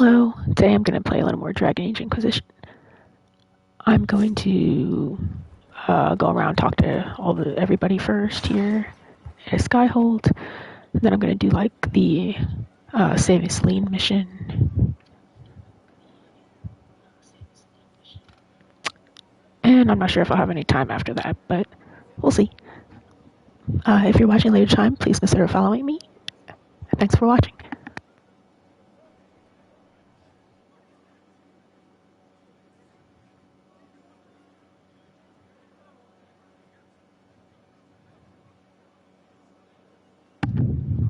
Hello, today I'm going to play a little more Dragon Age Inquisition. I'm going to go around, talk to everybody first here at Skyhold, and then I'm going to do like the Save Celine mission. And I'm not sure if I'll have any time after that, but we'll see. If you're watching later time, please consider following me. Thanks for watching.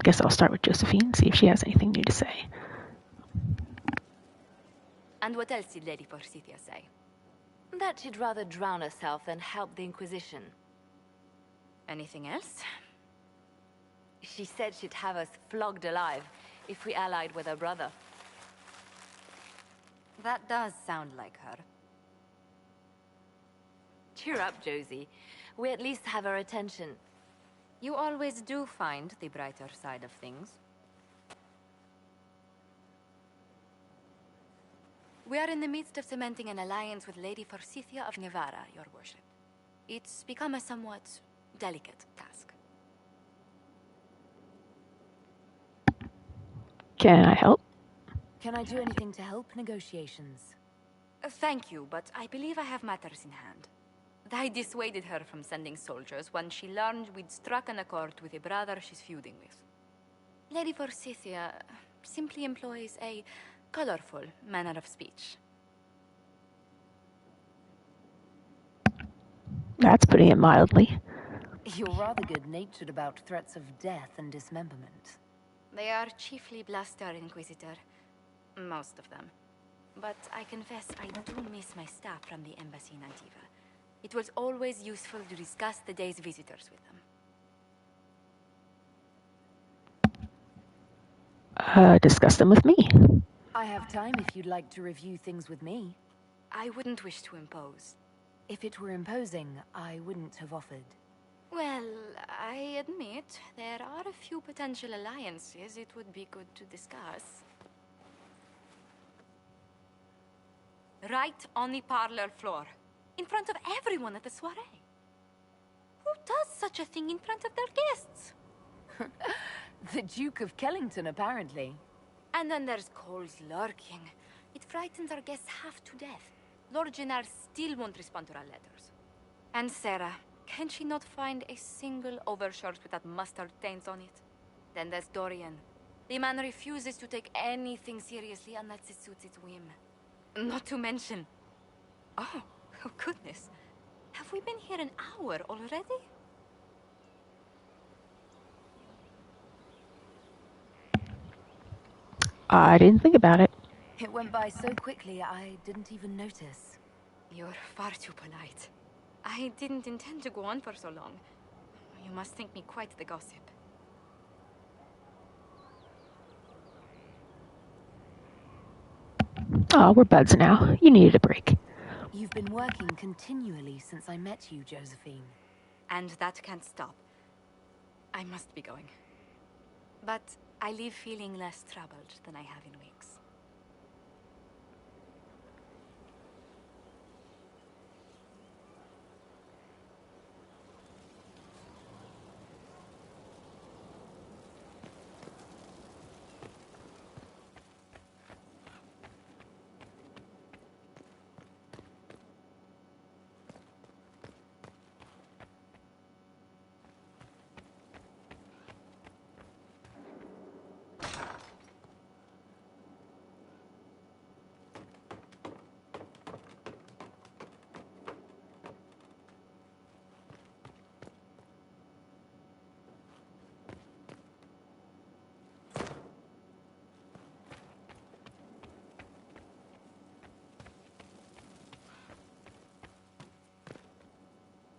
Guess I'll start with Josephine, see if she has anything new to say. And what else did Lady Forsythia say? That she'd rather drown herself than help the Inquisition. Anything else? She said she'd have us flogged alive if we allied with her brother. That does sound like her. Cheer up, Josie. We at least have her attention. You always do find the brighter side of things. We are in the midst of cementing an alliance with Lady Forsythia of Nevada, your worship. It's become a somewhat delicate task. Can I help? Can I do anything to help negotiations? Thank you, but I believe I have matters in hand. I dissuaded her from sending soldiers when she learned we'd struck an accord with a brother she's feuding with. Lady Forsythia simply employs a colorful manner of speech. That's putting it mildly. You're rather good-natured about threats of death and dismemberment. They are chiefly bluster, Inquisitor. Most of them. But I confess I do miss my staff from the embassy in Antiva. It was always useful to discuss the day's visitors with them. Discuss them with me. I have time if you'd like to review things with me. I wouldn't wish to impose. If it were imposing, I wouldn't have offered. Well, I admit there are a few potential alliances it would be good to discuss. Right on the parlor floor, in front of everyone at the soiree. Who does such a thing in front of their guests? The Duke of Kellington, apparently. And then there's Cole's lurking. It frightens our guests half to death. Lord Gennard still won't respond to our letters. And Sarah, can she not find a single overshirt without mustard stains on it? Then there's Dorian. The man refuses to take anything seriously unless it suits its whim. Not to mention... Oh goodness. Have we been here an hour already? I didn't think about it. It went by so quickly, I didn't even notice. You're far too polite. I didn't intend to go on for so long. You must think me quite the gossip. Oh, we're buds now. You needed a break. You've been working continually since I met you, Josephine. And that can't stop. I must be going. But I leave feeling less troubled than I have in weeks.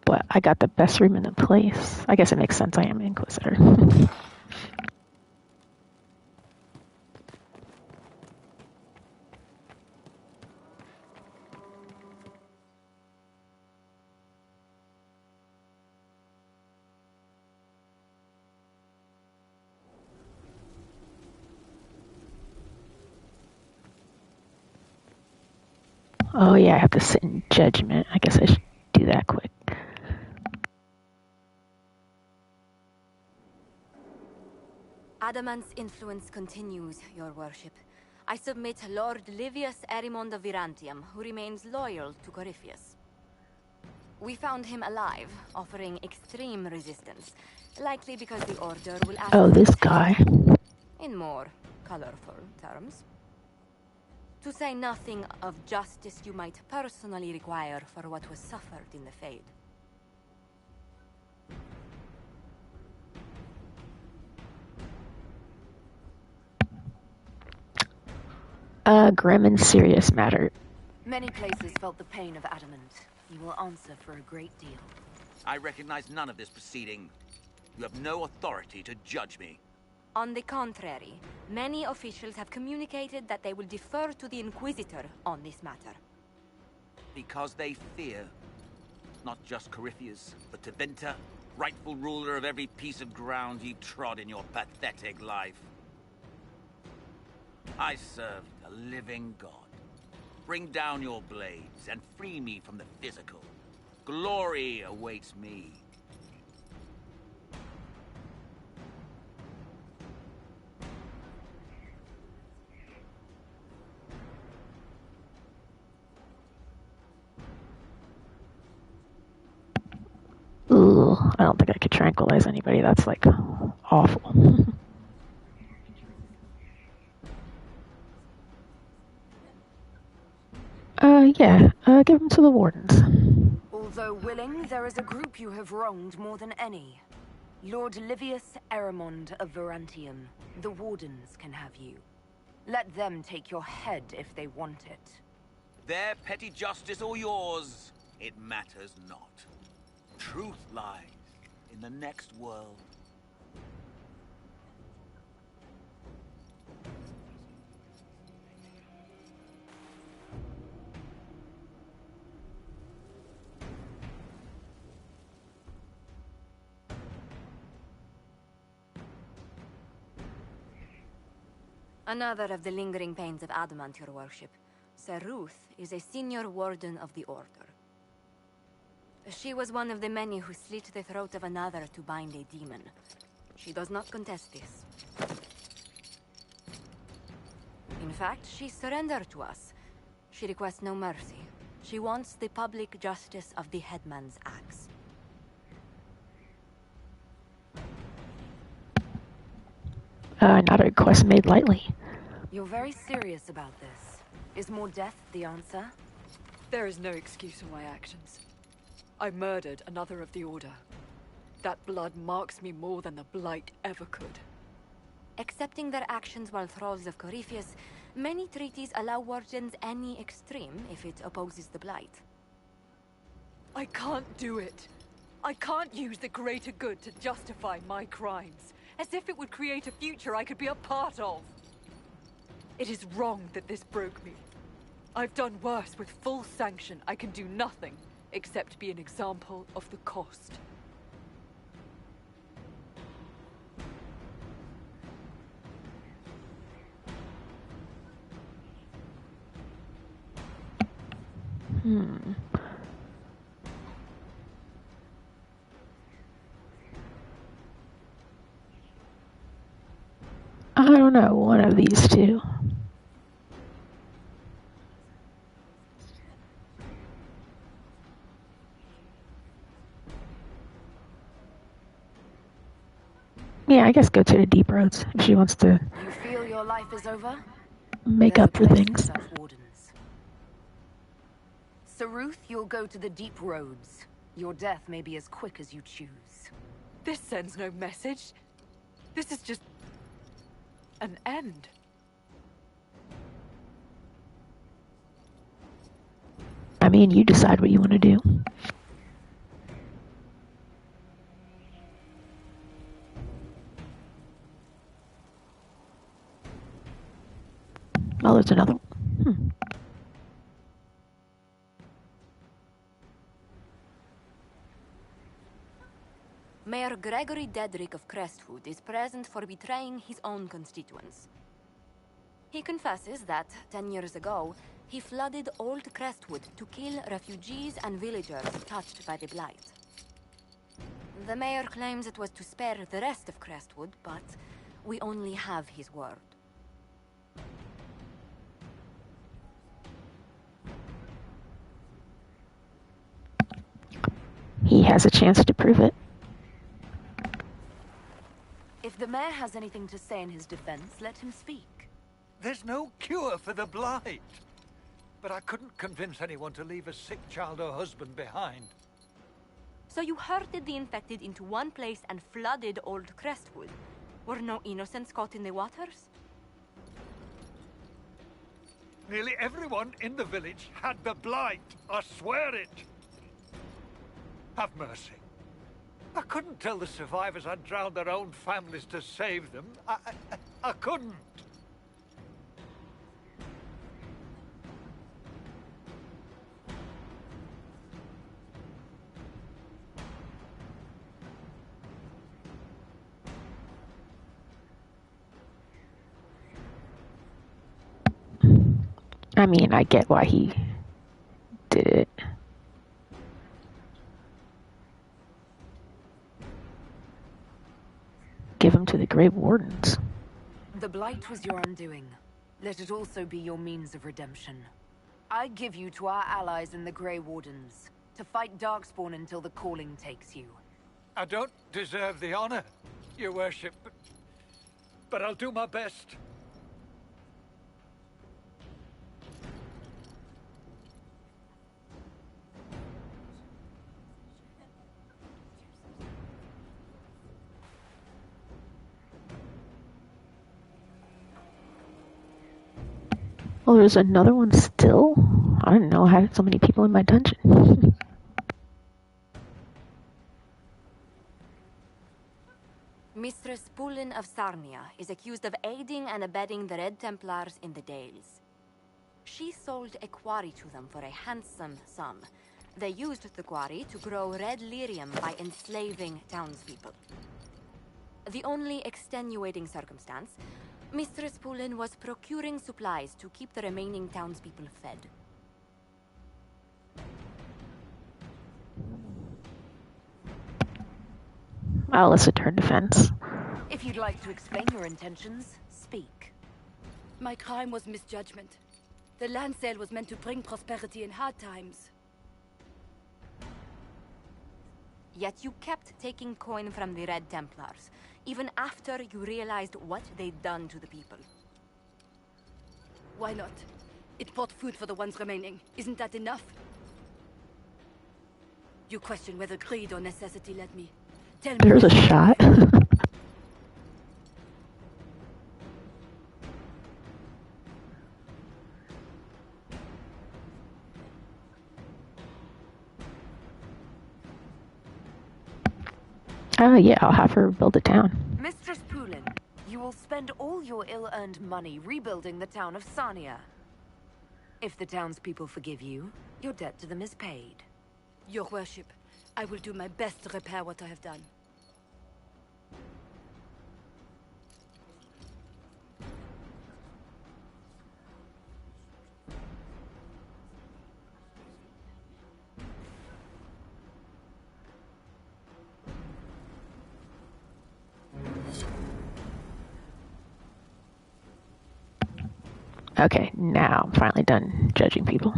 But I got the best room in the place. I guess it makes sense. I am an Inquisitor. Oh yeah, I have to sit in judgment. I guess I should do that quick. Adamant's influence continues, your worship. I submit Lord Livius Erimond of Virantium, who remains loyal to Corypheus. We found him alive, offering extreme resistance, likely because the Order will ask Oh, for this protection. guy. In more colorful terms. To say nothing of justice you might personally require for what was suffered in the Fade. Grim and serious matter. Many places felt the pain of adamant. You will answer for a great deal. I recognize none of this proceeding. You have no authority to judge me. On the contrary, many officials have communicated that they will defer to the Inquisitor on this matter. Because they fear. Not just Corypheus, but Tevinter, rightful ruler of every piece of ground you trod in your pathetic life. I serve a living god. Bring down your blades and free me from the physical. Glory awaits me. Ooh, I don't think I could tranquilize anybody. That's like awful. Yeah, give them to the wardens. Although willing, there is a group you have wronged more than any. Lord Livius Erimond of Virantium. The wardens can have you. Let them take your head if they want it. Their petty justice or yours, it matters not. Truth lies in the next world. Another of the lingering pains of Adamant, your worship. Sir Ruth is a senior warden of the Order. She was one of the many who slit the throat of another to bind a demon. She does not contest this. In fact, she surrendered to us. She requests no mercy. She wants the public justice of the headman's axe. Not a request made lightly. You're very serious about this. Is more death the answer? There is no excuse for my actions. I murdered another of the Order. That blood marks me more than the Blight ever could. Accepting their actions while thralls of Corypheus, many treaties allow wardens any extreme if it opposes the Blight. I can't do it. I can't use the greater good to justify my crimes, as if it would create a future I could be a part of. It is wrong that this broke me. I've done worse. With full sanction, I can do nothing except be an example of the cost. I don't know, one of these two. Yeah, I guess go to the deep roads if she wants to You feel your life is over? make There's up a for place things. such wardens. Sir Ruth, you'll go to the deep roads. Your death may be as quick as you choose. This sends no message. This is just an end. I mean, you decide what you want to do. Oh, there's another one. Mayor Gregory Dedrick of Crestwood is present for betraying his own constituents. He confesses that, 10 years ago, He flooded Old Crestwood to kill refugees and villagers touched by the Blight. The mayor claims it was to spare the rest of Crestwood, but we only have his word. He has a chance to prove it. If the mayor has anything to say in his defense, let him speak. There's no cure for the Blight. But I couldn't convince anyone to leave a sick child or husband behind. So you herded the infected into one place and flooded Old Crestwood. Were no innocents caught in the waters? Nearly everyone in the village had the Blight. I swear it. Have mercy. I couldn't tell the survivors I'd drowned their own families to save them. I couldn't. I mean, I get why he did it. Give him to the Grey Wardens. The Blight was your undoing. Let it also be your means of redemption. I give you to our allies in the Grey Wardens, to fight Darkspawn until the calling takes you. I don't deserve the honor, your worship, but I'll do my best. Oh, there's another one still? I didn't know I had so many people in my dungeon. Mistress Pullen of Sarnia is accused of aiding and abetting the Red Templars in the Dales. She sold a quarry to them for a handsome sum. They used the quarry to grow red lyrium by enslaving townspeople. The only extenuating circumstance, Mistress Pullen was procuring supplies to keep the remaining townspeople fed. I'll listen to her defense. If you'd like to explain your intentions, speak. My crime was misjudgment. The land sale was meant to bring prosperity in hard times. Yet you kept taking coin from the Red Templars, even after you realized what they'd done to the people. Why not? It bought food for the ones remaining. Isn't that enough? You question whether greed or necessity led me. Tell me. There's a shot. Yeah, I'll have her build a town. Mistress Pullen, you will spend all your ill-earned money rebuilding the town of Sarnia. If the townspeople forgive you, your debt to them is paid. Your worship, I will do my best to repair what I have done. Okay, now I'm finally done judging people.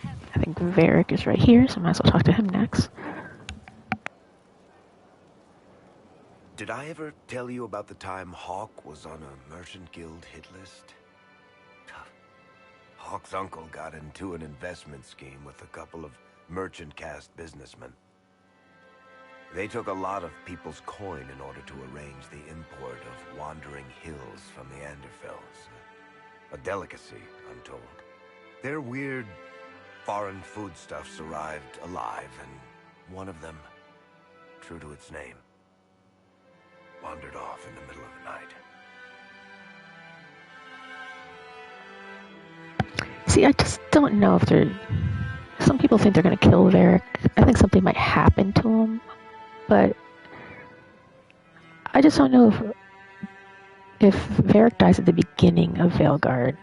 I think Varric is right here, so I might as well talk to him next. Did I ever tell you about the time Hawk was on a merchant guild hit list? Hawk's uncle got into an investment scheme with a couple of merchant caste businessmen. They took a lot of people's coin in order to arrange the import of wandering hills from the Anderfells. A delicacy, I'm told. Their weird, foreign foodstuffs arrived alive, and one of them, true to its name, wandered off in the middle of the night. See, I just don't know if they're... Some people think they're going to kill Varric. I think something might happen to him. But I just don't know if if Varric dies at the beginning of Veilguard,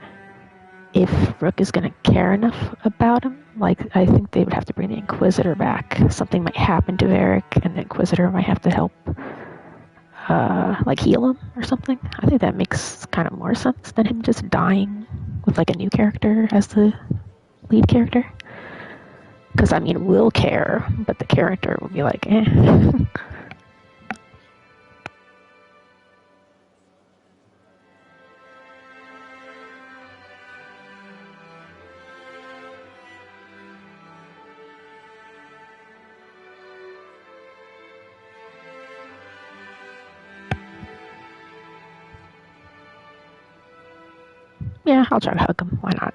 if Rook is going to care enough about him, like, I think they would have to bring the Inquisitor back. Something might happen to Varric, and the Inquisitor might have to help, like, heal him or something. I think that makes kind of more sense than him just dying with, like, a new character as the lead character. Because, I mean, we'll care, but the character will be like, eh. Yeah, I'll try to hug him. Why not?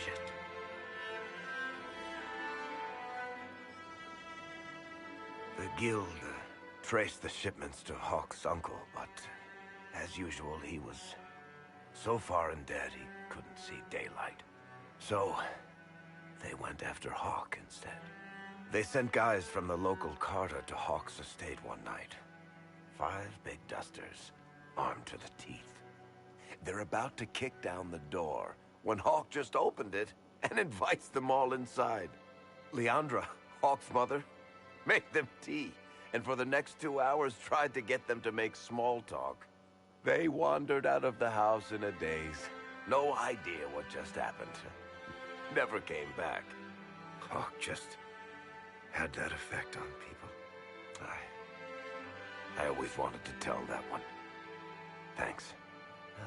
Shit. The guild traced the shipments to Hawk's uncle, but as usual, he was so far in debt he couldn't see daylight. So they went after Hawk instead. They sent guys from the local carter to Hawk's estate one night. 5 big dusters, armed to the teeth. They're about to kick down the door when Hawk just opened it and invites them all inside. Leandra, Hawk's mother, made them tea, and for the next 2 hours tried to get them to make small talk. They wandered out of the house in a daze. No idea what just happened. Never came back. Hawk just had that effect on people. I always wanted to tell that one. Thanks.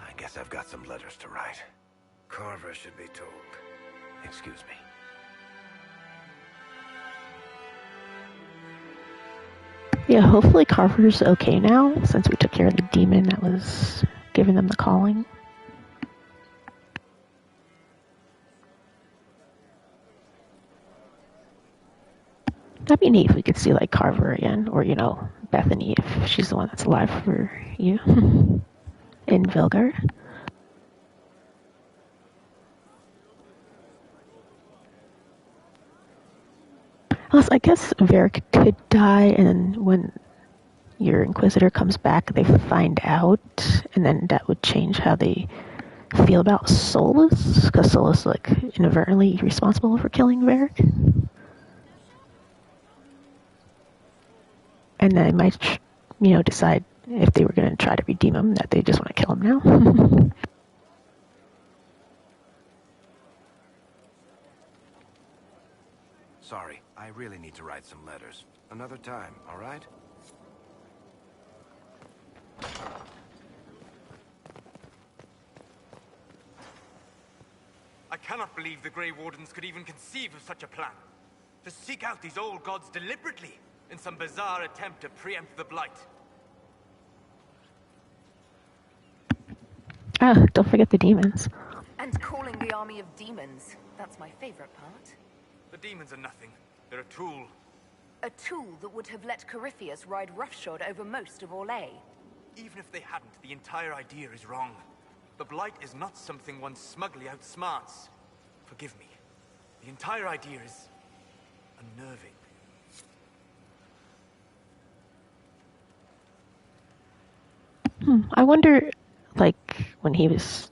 I guess I've got some letters to write. Carver should be told. Excuse me. Yeah, hopefully Carver's okay now, since we took care of the demon that was giving them the calling. That'd be neat if we could see, like, Carver again, or, you know, Bethany, if she's the one that's alive for you, in Veilguard. Unless, I guess Varric could die, and then when your Inquisitor comes back, they find out, and then that would change how they feel about Solus, because Solus, like, inadvertently responsible for killing Varric. And they might, you know, decide if they were going to try to redeem him, that they just want to kill him now. Sorry, I really need to write some letters. Another time, all right? I cannot believe the Grey Wardens could even conceive of such a plan. To seek out these old gods deliberately, in some bizarre attempt to preempt the Blight. Ah, don't forget the demons. And calling the army of demons. That's my favorite part. The demons are nothing. They're a tool. A tool that would have let Corypheus ride roughshod over most of Orlais. Even if they hadn't, the entire idea is wrong. The Blight is not something one smugly outsmarts. Forgive me. The entire idea is unnerving. I wonder, like, when he was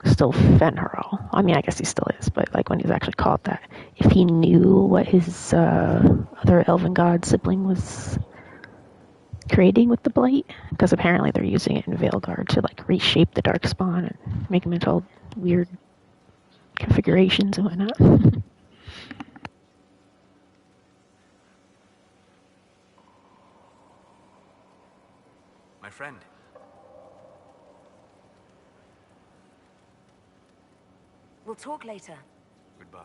still Fenral, I mean, I guess he still is, but, like, when he was actually called that, if he knew what his other elven god sibling was creating with the Blight, because apparently they're using it in Veilguard to, like, reshape the Darkspawn and make them into all weird configurations and whatnot. My friend. We'll talk later. Goodbye.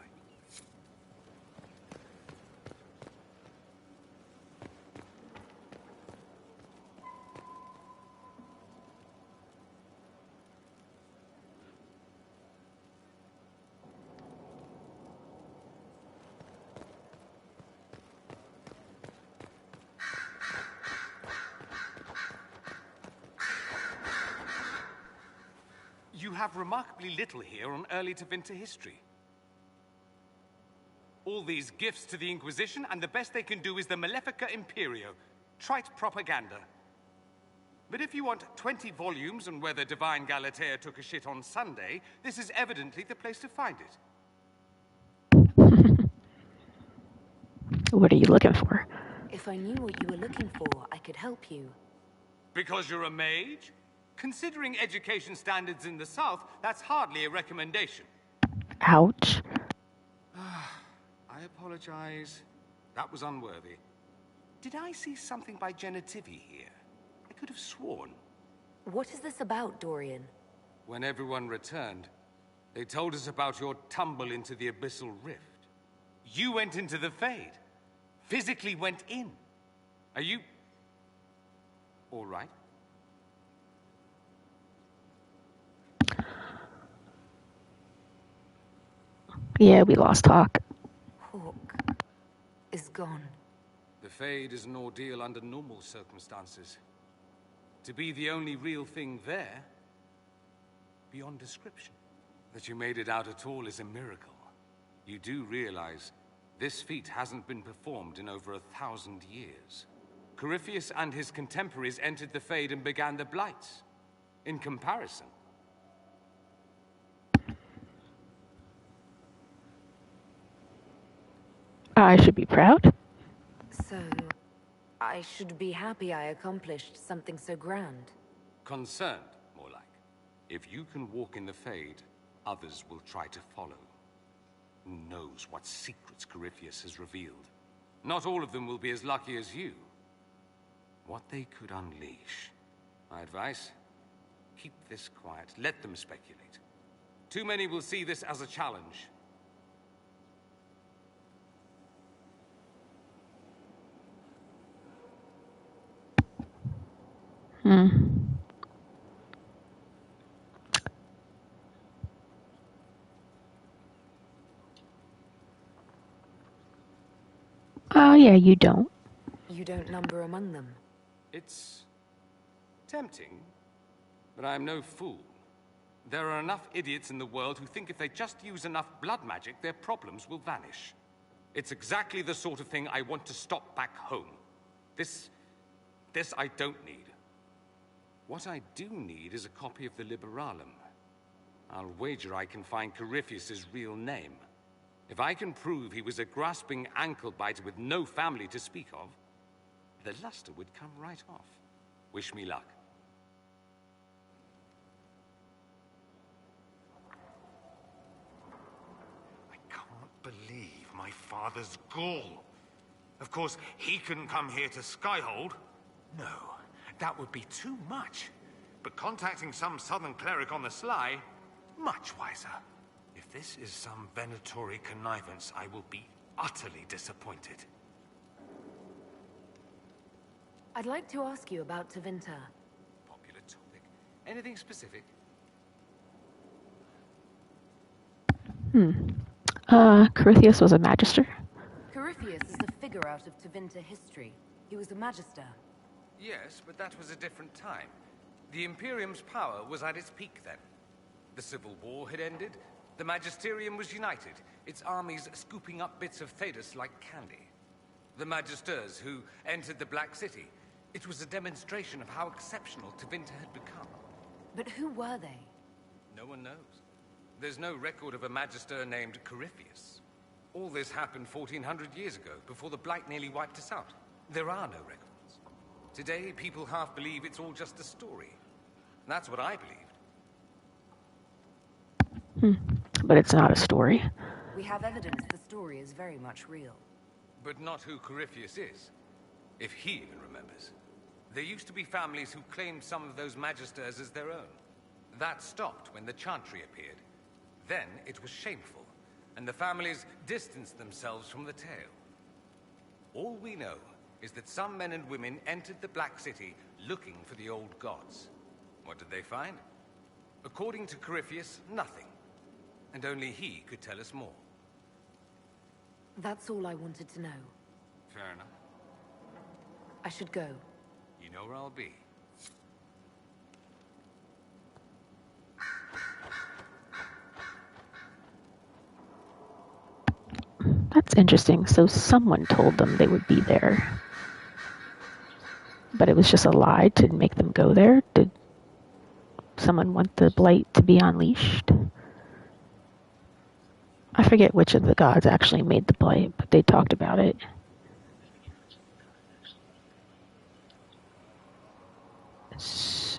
You have remarkably little here on early to Vinter history. all these gifts to the Inquisition, and the best they can do is the Malefica Imperio. Trite propaganda. But if you want 20 volumes on whether Divine Galatea took a shit on Sunday, this is evidently the place to find it. What are you looking for? If I knew what you were looking for, I could help you. Because you're a mage? Considering education standards in the South, that's hardly a recommendation. Ouch. I apologize. That was unworthy. Did I see something by Genitivi here? I could have sworn. What is this about, Dorian? When everyone returned, they told us about your tumble into the Abyssal Rift. You went into the Fade. Physically went in. Are you... all right? Yeah, we lost talk. Hawk is gone. The Fade is an ordeal under normal circumstances. To be the only real thing there, beyond description. That you made it out at all is a miracle. You do realize this feat hasn't been performed in over 1,000 years. Corypheus and his contemporaries entered the Fade and began the Blights. In comparison, I should be proud. So, I should be happy I accomplished something so grand. concerned, more like. If you can walk in the Fade, others will try to follow. Who knows what secrets Corypheus has revealed? Not all of them will be as lucky as you. What they could unleash. My advice? Keep this quiet. Let them speculate. Too many will see this as a challenge. Oh, yeah, you don't. You don't number among them. It's tempting, but I'm no fool. There are enough idiots in the world who think if they just use enough blood magic, their problems will vanish. It's exactly the sort of thing I want to stop back home. This I don't need. What I do need is a copy of the Liberalum. I'll wager I can find Corypheus's real name. If I can prove he was a grasping ankle-biter with no family to speak of, the luster would come right off. Wish me luck. I can't believe my father's gall. Of course, he couldn't come here to Skyhold. No, that would be too much. But contacting some southern cleric on the sly, much wiser. If this is some Venatori connivance, I will be utterly disappointed. I'd like to ask you about Tevinter. Popular topic. Anything specific? Corypheus was a magister. Corypheus is a figure out of Tevinter history. He was a magister. Yes, but that was a different time. The Imperium's power was at its peak then. The Civil War had ended. The Magisterium was united, its armies scooping up bits of Thedas like candy. The Magisters who entered the Black City. It was a demonstration of how exceptional Tevinter had become. But who were they? No one knows. There's no record of a Magister named Corypheus. All this happened 1400 years ago, before the Blight nearly wiped us out. There are no records. Today, people half believe it's all just a story. That's what I believed. But it's not a story. We have evidence the story is very much real. But not who Corypheus is. If he even remembers. There used to be families who claimed some of those Magisters as their own. That stopped when the Chantry appeared. Then it was shameful, and the families distanced themselves from the tale. All we know is that some men and women entered the Black City looking for the old gods. What did they find? According to Corypheus, nothing. And only he could tell us more. That's all I wanted to know. Fair enough. I should go. You know where I'll be. That's interesting. So someone told them they would be there. But it was just a lie to make them go there? Did someone want the blight to be unleashed? I forget which of the gods actually made the blight, but they talked about it.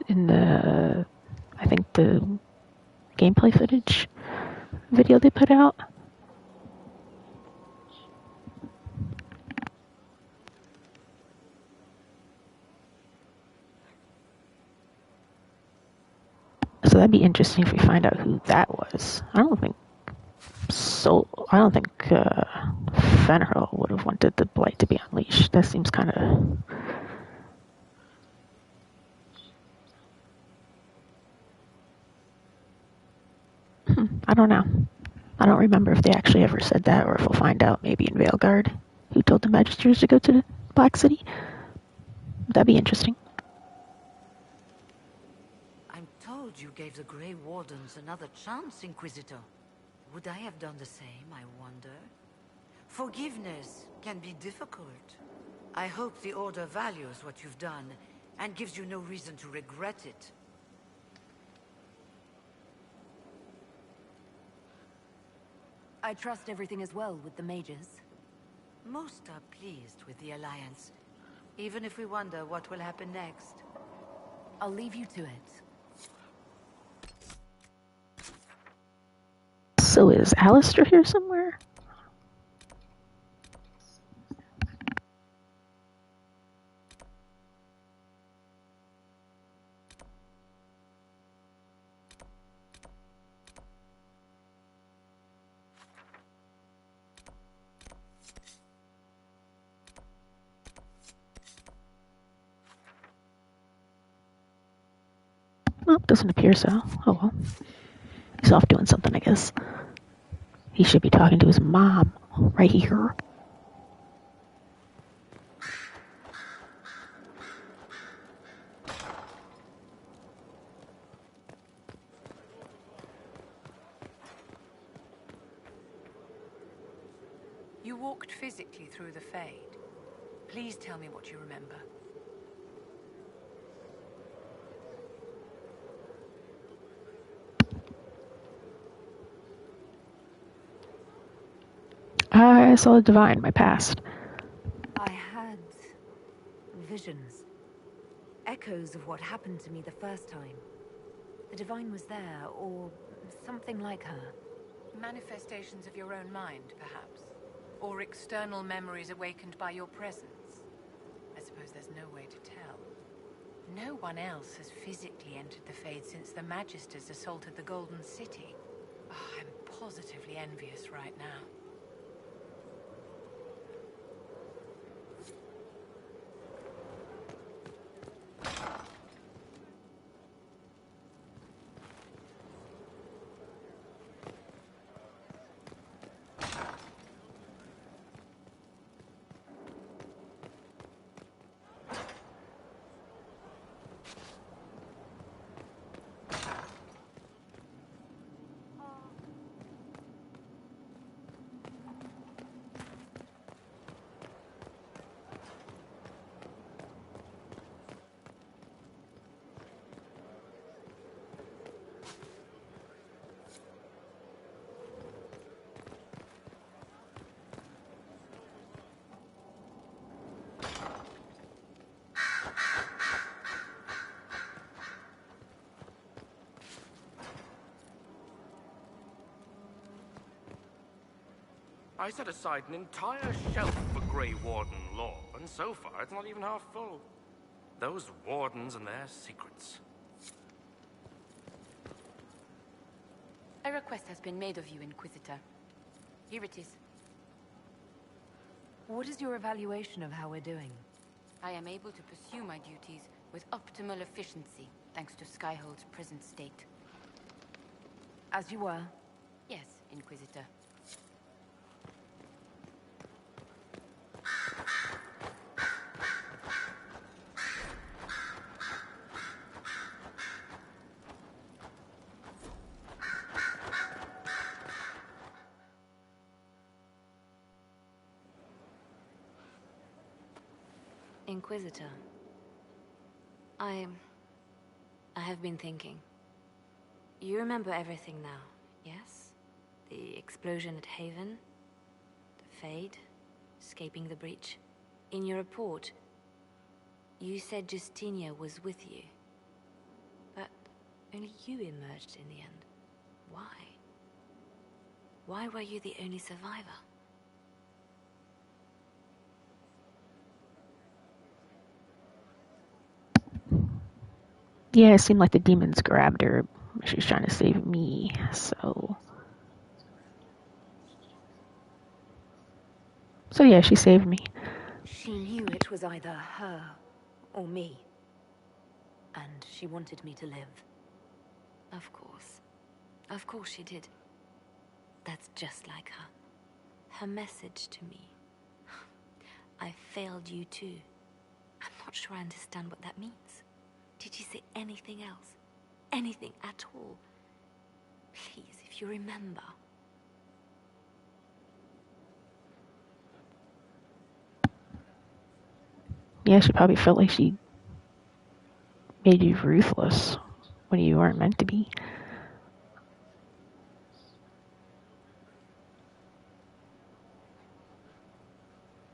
In the, I think the gameplay footage video they put out. So that'd be interesting if we find out who that was. I don't think Fenrir would have wanted the blight to be unleashed. That seems kind of... I don't know. I don't remember if they actually ever said that, or if we'll find out maybe in Veilguard who told the Magisters to go to the Black City. That'd be interesting. I'm told you gave the Grey Wardens another chance, Inquisitor. Would I have done the same, I wonder? Forgiveness can be difficult. I hope the Order values what you've done, and gives you no reason to regret it. I trust everything is well with the mages. Most are pleased with the Alliance, even if we wonder what will happen next. I'll leave you to it. So is Alistair here somewhere? Well, doesn't appear so. Oh well. He's off doing something, I guess. He should be talking to his mom right here. You walked physically through the Fade. Please tell me what you remember. I saw the Divine, my past. I had visions. Echoes of what happened to me the first time. The Divine was there, or something like her. Manifestations of your own mind, perhaps? Or external memories awakened by your presence? I suppose there's no way to tell. No one else has physically entered the Fade since the Magisters assaulted the Golden City. Oh, I'm positively envious right now. I set aside an entire shelf for Grey Warden lore, and so far it's not even half full. Those Wardens and their secrets. A request has been made of you, Inquisitor. Here it is. What is your evaluation of how we're doing? I am able to pursue my duties with optimal efficiency, thanks to Skyhold's present state. As you were? Yes, Inquisitor. Inquisitor. I have been thinking. You remember everything now, yes? The explosion at Haven, the Fade, escaping the breach. In your report, you said Justinia was with you. But only you emerged in the end. Why? Why were you the only survivor? Yeah, it seemed like the demons grabbed her. She was trying to save me, so... So yeah, she saved me. She knew it was either her or me. And she wanted me to live. Of course. Of course she did. That's just like her. Her message to me. I failed you too. I'm not sure I understand what that means. Did you say anything else? Anything at all? Please, if you remember. Yeah, she probably felt like she made you ruthless when you weren't meant to be.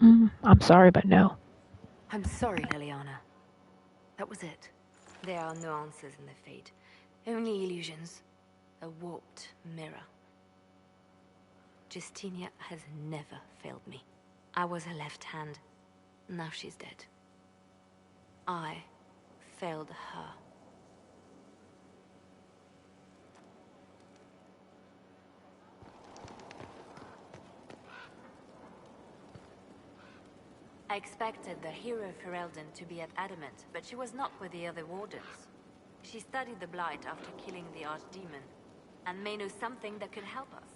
I'm sorry, but no. I'm sorry, Liliana. That was it. There are no answers in the Fate. Only illusions. A warped mirror. Justinia has never failed me. I was her left hand. Now she's dead. I failed her. I expected the hero Ferelden to be at Adamant, but she was not with the other wardens. She studied the Blight after killing the Archdemon, and may know something that could help us.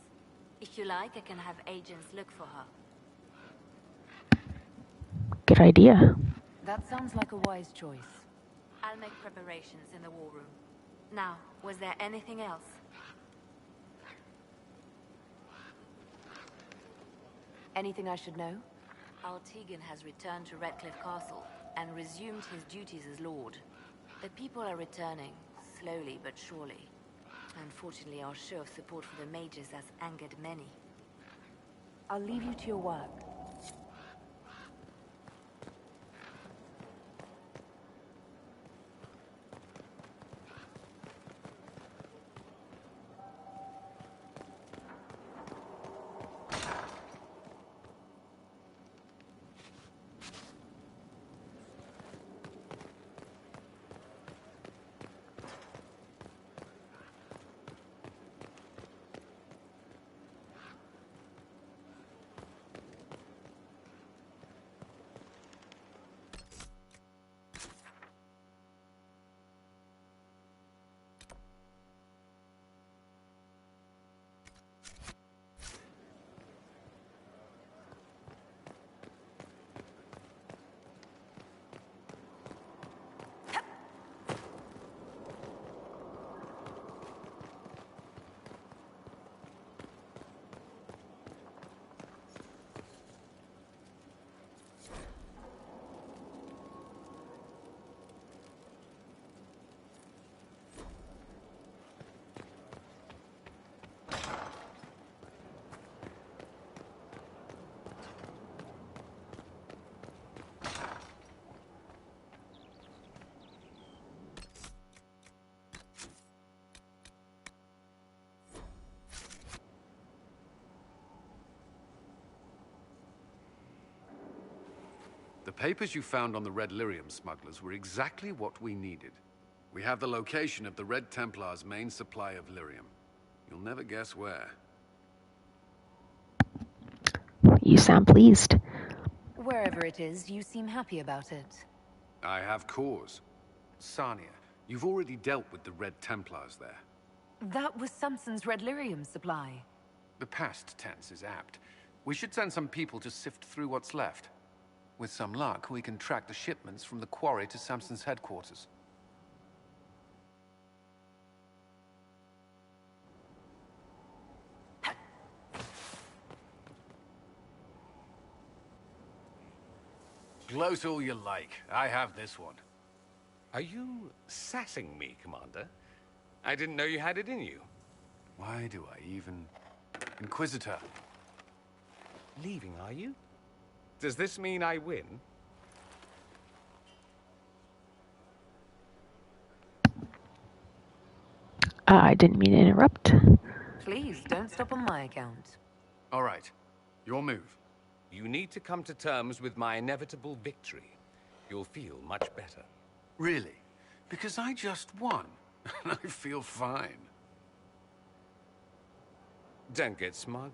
If you like, I can have agents look for her. Good idea. That sounds like a wise choice. I'll make preparations in the war room. Now, was there anything else? Anything I should know? Altegan has returned to Redcliffe Castle and resumed his duties as Lord. The people are returning, slowly but surely. Unfortunately, our show of support for the mages has angered many. I'll leave you to your work. The papers you found on the Red Lyrium smugglers were exactly what we needed. We have the location of the Red Templar's main supply of lyrium. You'll never guess where. You sound pleased. Wherever it is, you seem happy about it. I have cause. Sania, you've already dealt with the Red Templars there. That was Samson's Red Lyrium supply. The past tense is apt. We should send some people to sift through what's left. With some luck, we can track the shipments from the quarry to Samson's headquarters. Gloat all you like. I have this one. Are you sassing me, Commander? I didn't know you had it in you. Why do I even... Inquisitor. Leaving, are you? Does this mean I win? I didn't mean to interrupt. Please, don't stop on my account. All right. Your move. You need to come to terms with my inevitable victory. You'll feel much better. Really? Because I just won. And I feel fine. Don't get smug.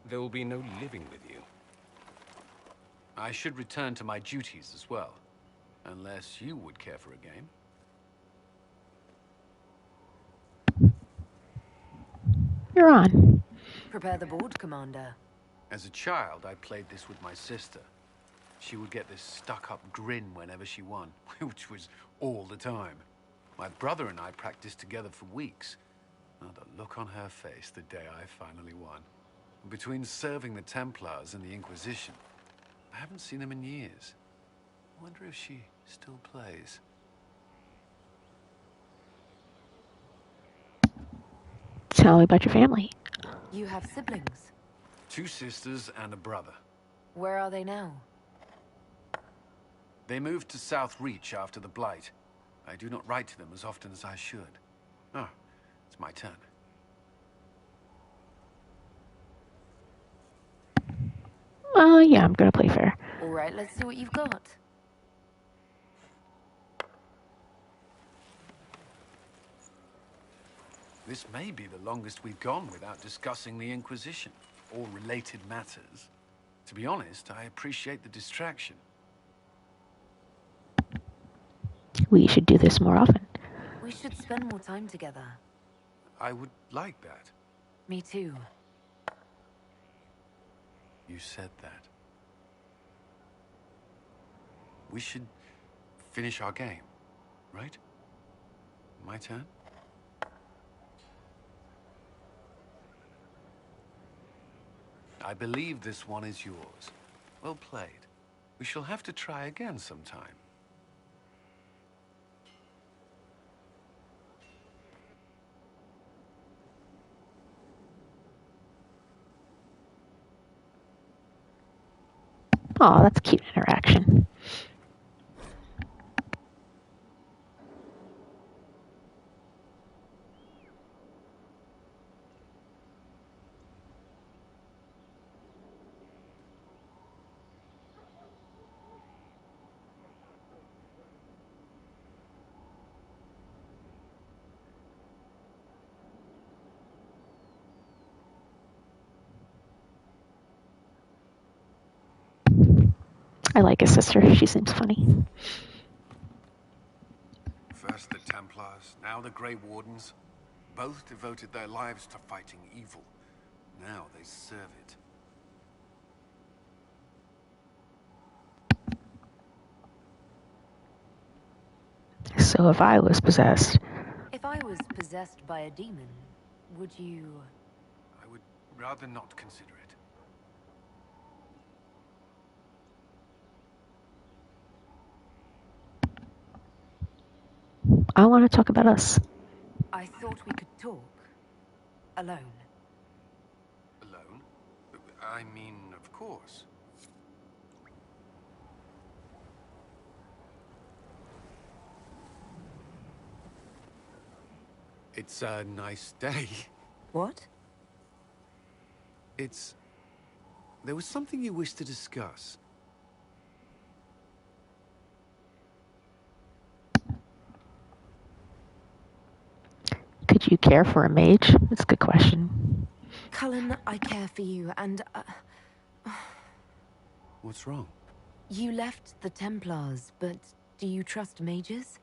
There will be no living with you. I should return to my duties as well. Unless you would care for a game. You're on. Prepare the board, Commander. As a child, I played this with my sister. She would get this stuck-up grin whenever she won, which was all the time. My brother and I practiced together for weeks. Oh, the look on her face the day I finally won. Between serving the Templars and the Inquisition, I haven't seen them in years. I wonder if she still plays. Tell me about your family. You have siblings. 2 sisters and a brother. Where are they now? They moved to South Reach after the Blight. I do not write to them as often as I should. Oh, it's my turn. Yeah, I'm gonna play fair. All right, let's see what you've got. This may be the longest we've gone without discussing the Inquisition, or related matters. To be honest, I appreciate the distraction. We should do this more often. We should spend more time together. I would like that. Me too. You said that. We should finish our game, right? My turn? I believe this one is yours. Well played. We shall have to try again sometime. Oh, that's a cute interaction. I like his sister. She seems funny. First the Templars, now the Grey Wardens. Both devoted their lives to fighting evil. Now they serve it. So if I was possessed... If I was possessed by a demon, would you... I would rather not consider it. I want to talk about us. I thought we could talk. Alone. Alone? I mean, of course. It's a nice day. What? There was something you wished to discuss. Could you care for a mage? That's a good question. Cullen, I care for you, and... What's wrong? You left the Templars, but do you trust mages?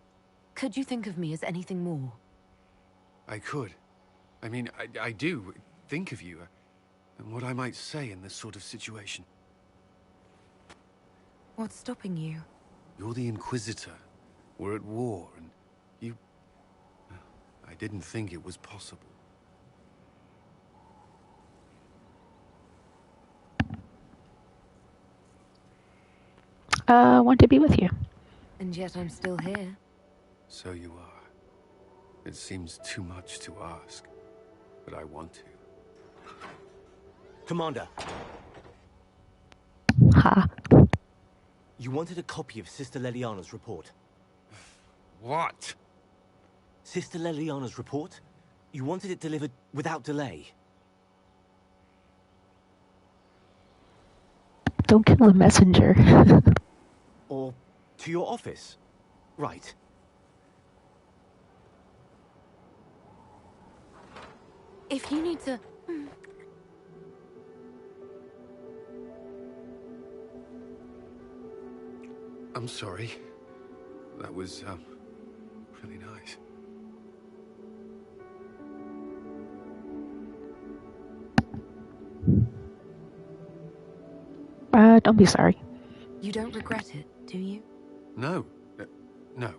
Could you think of me as anything more? I could. I mean, I do think of you, and what I might say in this sort of situation. What's stopping you? You're the Inquisitor. We're at war, and you... I didn't think it was possible. Want to be with you. And yet I'm still here. So you are. It seems too much to ask, but I want to. Commander. Ha. You wanted a copy of Sister Leliana's report. What? Sister Leliana's report? You wanted it delivered without delay. Don't kill the messenger. Or to your office. Right. If you need to... I'm sorry. That was, really nice. Don't be sorry. You don't regret it, do you? No. No.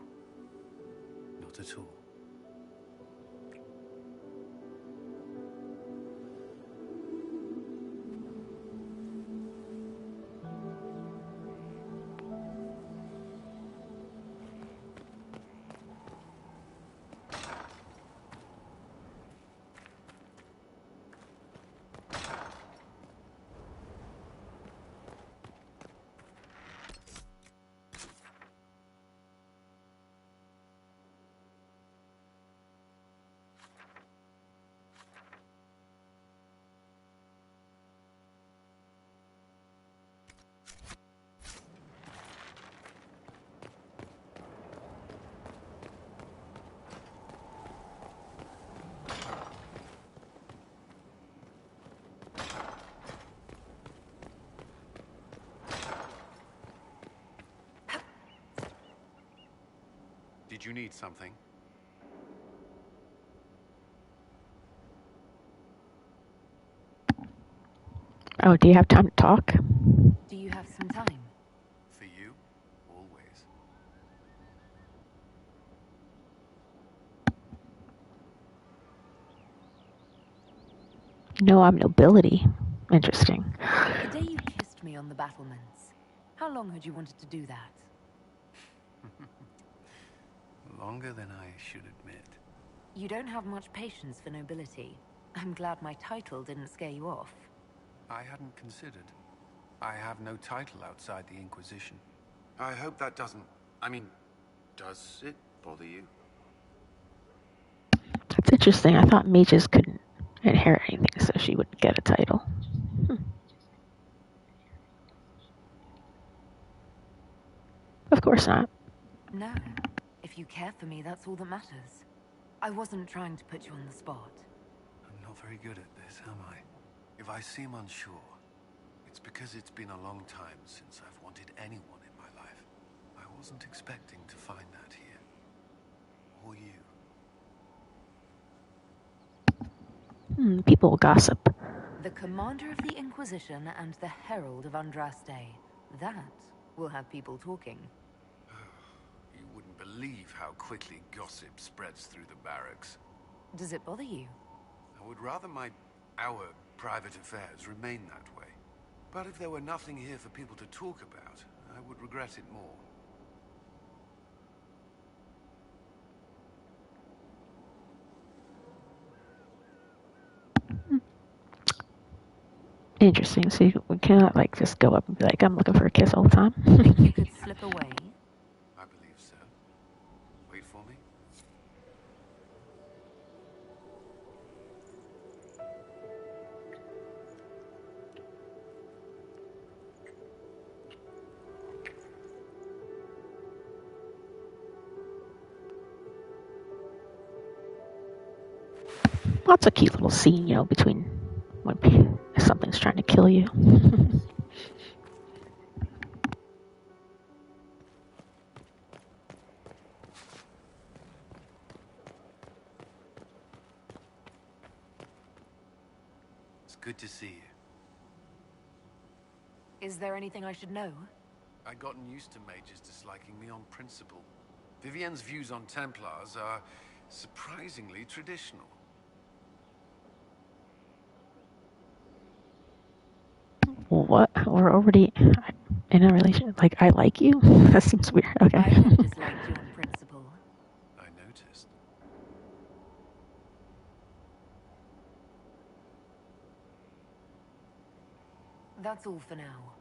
Not at all. Did you need something? Oh, do you have time to talk? Do you have some time? For you? Always. No, I'm nobility. Interesting. The day you kissed me on the battlements, how long had you wanted to do that? Longer than I should admit. You don't have much patience for nobility. I'm glad my title didn't scare you off. I hadn't considered. I have no title outside the Inquisition. I hope that doesn't... I mean, does it bother you? That's interesting. I thought mages couldn't inherit anything, so she wouldn't get a title. Of course not. No. If you care for me, that's all that matters. I wasn't trying to put you on the spot. I'm not very good at this, am I? If I seem unsure, it's because it's been a long time since I've wanted anyone in my life. I wasn't expecting to find that here. Or you. People gossip. The Commander of the Inquisition and the Herald of Andraste. That will have people talking. You wouldn't believe how quickly gossip spreads through the barracks. Does it bother you? I would rather our private affairs remain that way. But if there were nothing here for people to talk about, I would regret it more. Interesting. So we cannot like just go up and be like, I'm looking for a kiss all the time. Think you could slip away? I believe so. Wait for me. Lots of cute little scene, between when something's trying to kill you. It's good to see you. Is there anything I should know? I'd gotten used to mages disliking me on principle. Vivienne's views on Templars are surprisingly traditional. what? We're already in a relationship. Like, I like you? That seems weird. Okay. I don't dislike you on principle. I noticed. That's all for now.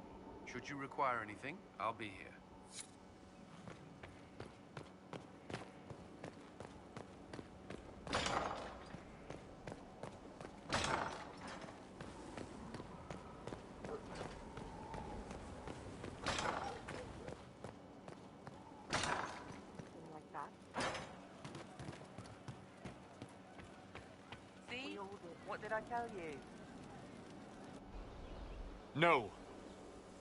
Should you require anything, I'll be here. See? What did I tell you? No.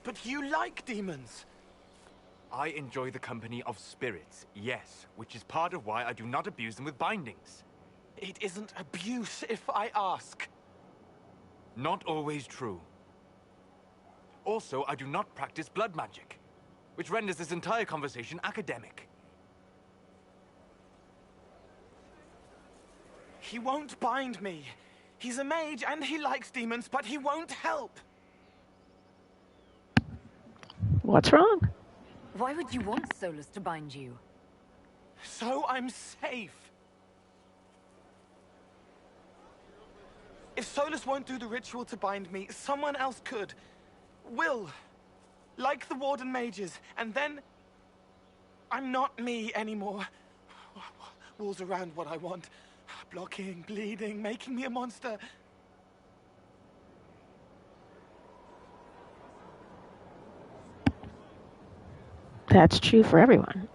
But you like demons! I enjoy the company of spirits, yes, which is part of why I do not abuse them with bindings. It isn't abuse if I ask. Not always true. Also, I do not practice blood magic, which renders this entire conversation academic. He won't bind me. He's a mage and he likes demons, but he won't help. What's wrong? Why would you want Solus to bind you? So I'm safe. If Solus won't do the ritual to bind me, someone else could. Will. Like the Warden mages. And then I'm not me anymore. Walls around what I want. Blocking, bleeding, making me a monster. That's true for everyone.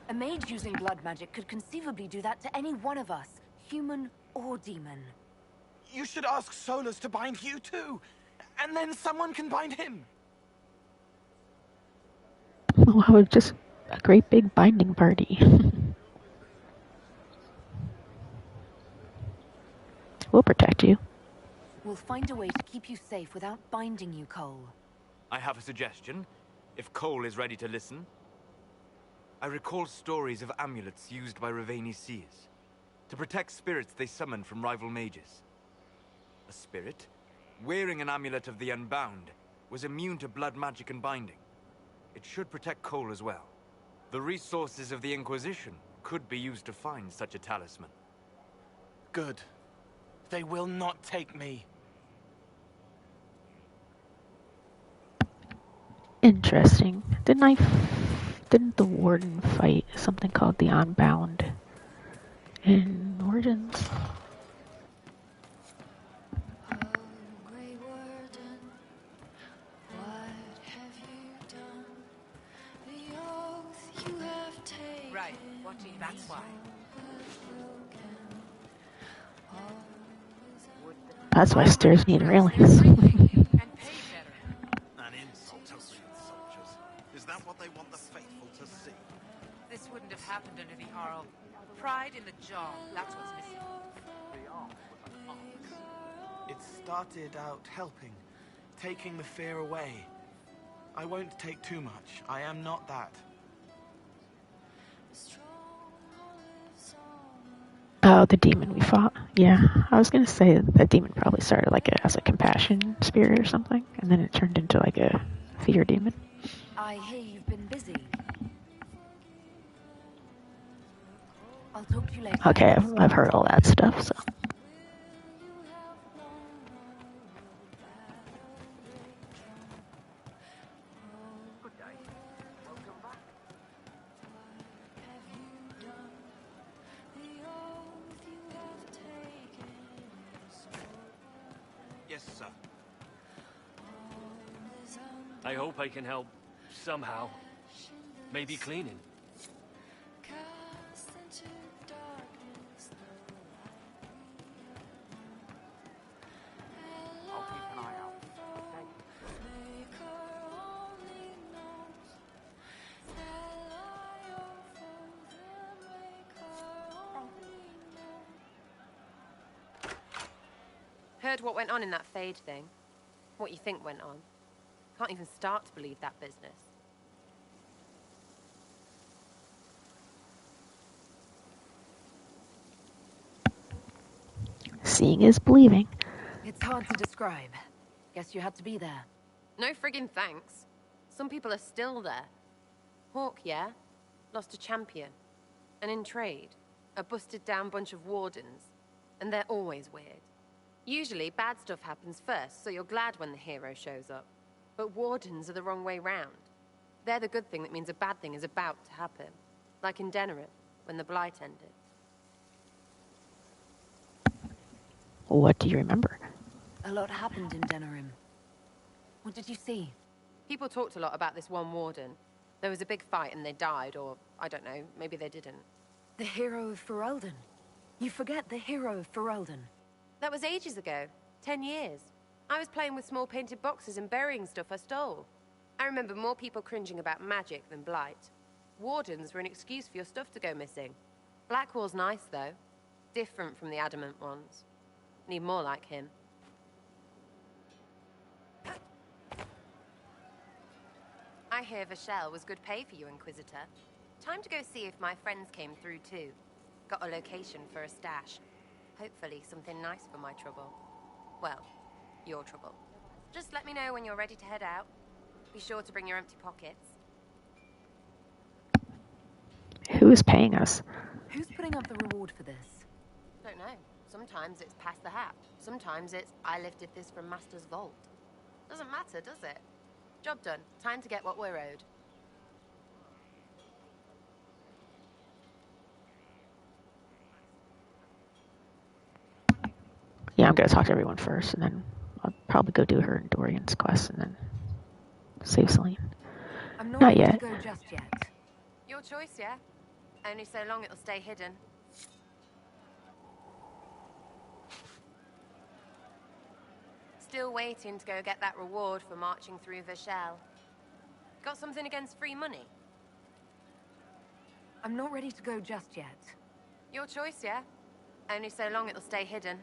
A mage using blood magic could conceivably do that to any one of us, human or demon. You should ask Solus to bind you too. And then someone can bind him. Well, I would just a great big binding party. We'll protect you. We'll find a way to keep you safe without binding you, Cole. I have a suggestion, if Cole is ready to listen. I recall stories of amulets used by Raveni seers to protect spirits they summoned from rival mages. A spirit, wearing an amulet of the Unbound, was immune to blood magic and binding. It should protect Cole as well. The resources of the Inquisition could be used to find such a talisman. Good. They will not take me. Interesting. Didn't the Warden fight something called the Unbound in Origins? Right, watching that's why. That's why stairs need railings. An insult to real soldiers. Is that what they want the faithful to see? This wouldn't have happened under the Arl. Pride in the jaw, that's what's missing. It started out helping, taking the fear away. I won't take too much. I am not that. Oh, the demon we fought. Yeah, I was gonna say that demon probably started like as a compassion spirit or something, and then it turned into like a fear demon. I hear you've been busy. I'll talk to you later. Okay, I've heard all that stuff, so. Yes, sir. I hope I can help somehow. Maybe cleaning. I'll keep an eye out. Heard what went on in that Fade thing. What you think went on. Can't even start to believe that business. Seeing is believing. It's hard to describe. Guess you had to be there. No friggin' thanks. Some people are still there. Hawk, yeah? Lost a champion. And in trade, a busted down bunch of wardens. And they're always weird. Usually, bad stuff happens first, so you're glad when the hero shows up. But wardens are the wrong way round. They're the good thing that means a bad thing is about to happen. Like in Denerim, when the Blight ended. What do you remember? A lot happened in Denerim. What did you see? People talked a lot about this one warden. There was a big fight and they died, or, I don't know, maybe they didn't. The hero of Ferelden. You forget the hero of Ferelden. That was ages ago. 10 years. I was playing with small painted boxes and burying stuff I stole. I remember more people cringing about magic than Blight. Wardens were an excuse for your stuff to go missing. Blackwall's nice, though. Different from the adamant ones. Need more like him. I hear Vashel was good pay for you, Inquisitor. Time to go see if my friends came through, too. Got a location for a stash. Hopefully something nice for my trouble. Well, your trouble. Just let me know when you're ready to head out. Be sure to bring your empty pockets. Who is paying us? Who's putting up the reward for this? Don't know. Sometimes it's pass the hat. Sometimes it's I lifted this from Master's vault. Doesn't matter, does it? Job done. Time to get what we're owed. Yeah, I'm gonna talk to everyone first, and then I'll probably go do her and Dorian's quest, and then save Celine. I'm Not ready yet. to go just yet. Your choice, yeah? Only so long it'll stay hidden. Still waiting to go get that reward for marching through Vashel. Got something against free money? I'm not ready to go just yet. Your choice, yeah? Only so long it'll stay hidden.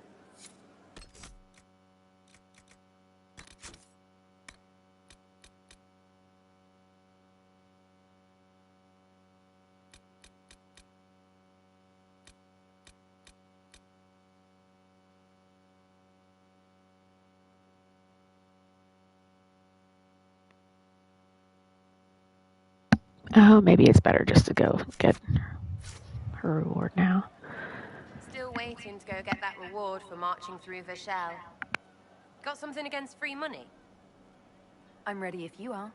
Oh, maybe it's better just to go get her reward now. Still waiting to go get that reward for marching through Vashel. Got something against free money? I'm ready if you are.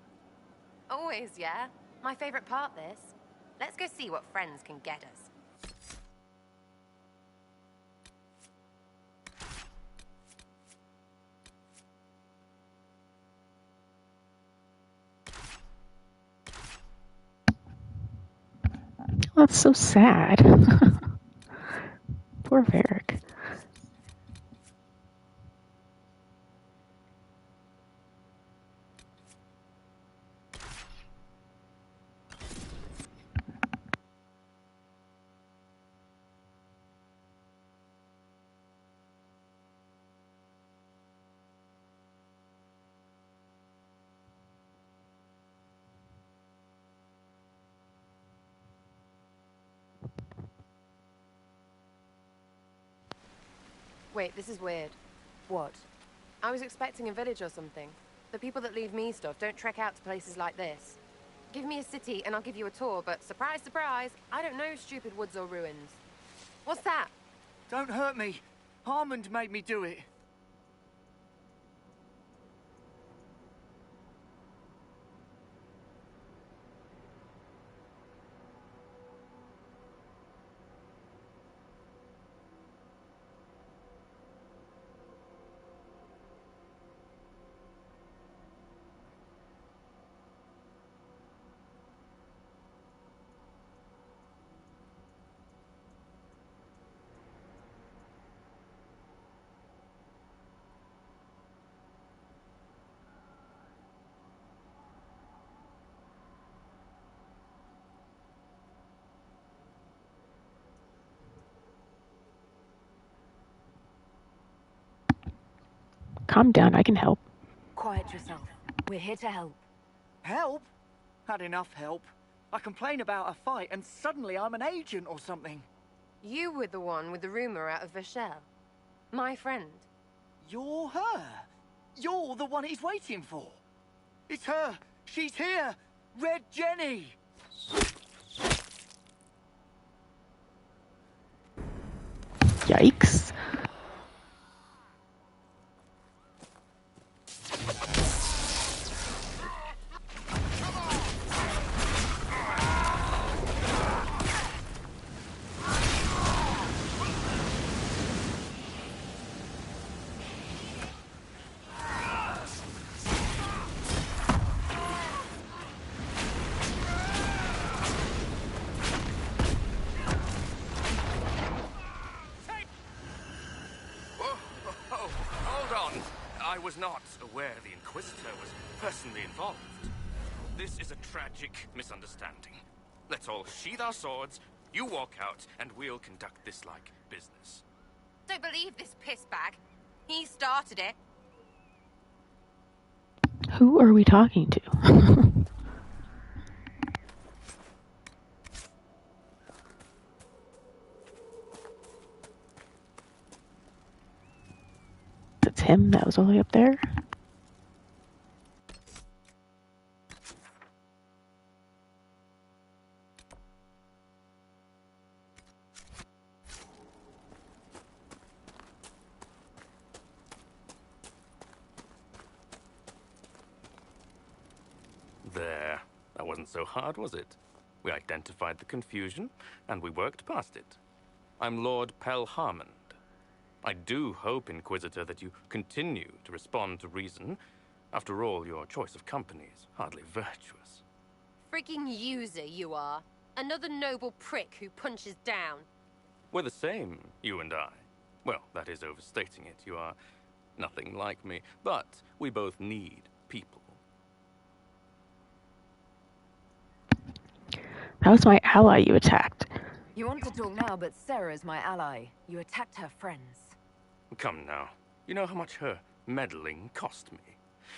Always, yeah? My favorite part, this. Let's go see what friends can get us. Oh, that's so sad. Poor Varric. Wait, this is weird. What? I was expecting a village or something. The people that leave me stuff don't trek out to places like this. Give me a city and I'll give you a tour, but surprise, surprise, I don't know stupid woods or ruins. What's that? Don't hurt me. Harmond made me do it. Calm down, I can help. Quiet yourself. We're here to help. Help? Had enough help. I complain about a fight and suddenly I'm an agent or something. You were the one with the rumor out of Vashel. My friend. You're her. You're the one he's waiting for. It's her! She's here! Red Jenny! Yikes. I was not aware the Inquisitor was personally involved. This is a tragic misunderstanding. Let's all sheath our swords, you walk out, and we'll conduct this like business. Don't believe this pissbag. He started it. Who are we talking to? That's him that was all the way up there. There. That wasn't so hard, was it? We identified the confusion, and we worked past it. I'm Lord Pelharmond. I do hope, Inquisitor, that you continue to respond to reason. After all, your choice of company is hardly virtuous. Frigging user, you are. Another noble prick who punches down. We're the same, you and I. Well, that is overstating it. You are nothing like me, but we both need people. That was my ally you attacked. You want to talk now, but Sarah's my ally. You attacked her friends. Come now. You know how much her meddling cost me?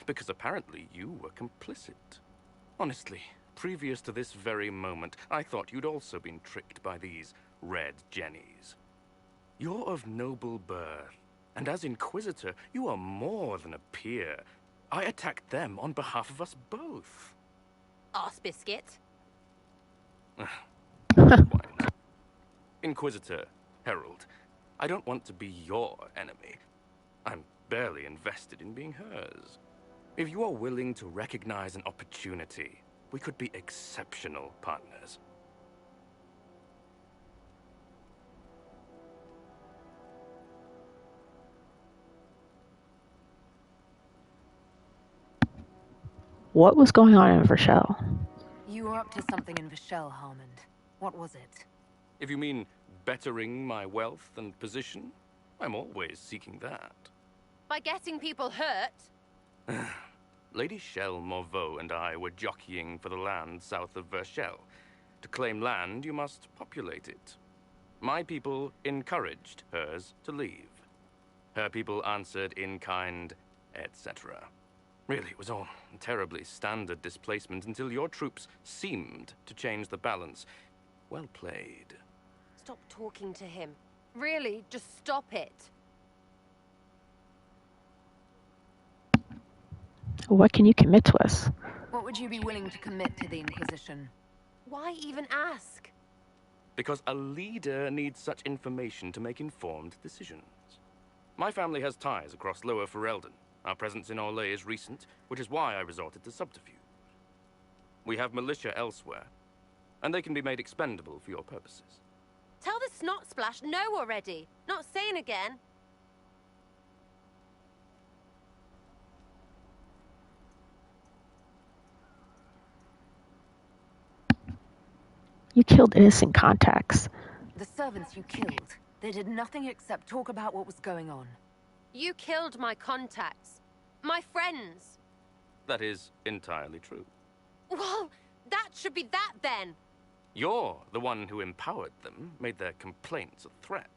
Because apparently you were complicit. Honestly, previous to this very moment, I thought you'd also been tricked by these red jennies. You're of noble birth, and as Inquisitor, you are more than a peer. I attacked them on behalf of us both. Arse biscuit. Why not? Inquisitor, Herald, I don't want to be your enemy. I'm barely invested in being hers. If you are willing to recognize an opportunity, we could be exceptional partners. What was going on in Rochelle? You were up to something in Rochelle, Harmond. What was it? If you mean bettering my wealth and position, I'm always seeking that. By getting people hurt? Lady Shell Morveau and I were jockeying for the land south of Verchelle. To claim land, you must populate it. My people encouraged hers to leave. Her people answered in kind, etc. Really, it was all terribly standard displacement until your troops seemed to change the balance. Well played. Stop talking to him. Really, just stop it. What can you commit to us? What would you be willing to commit to the Inquisition? Why even ask? Because a leader needs such information to make informed decisions. My family has ties across Lower Ferelden. Our presence in Orlais is recent, which is why I resorted to subterfuge. We have militia elsewhere, and they can be made expendable for your purposes. Tell the snot splash no already. Not saying again. You killed innocent contacts. The servants you killed, they did nothing except talk about what was going on. You killed my contacts. My friends. That is entirely true. Well, that should be that then. You're the one who empowered them, made their complaints a threat.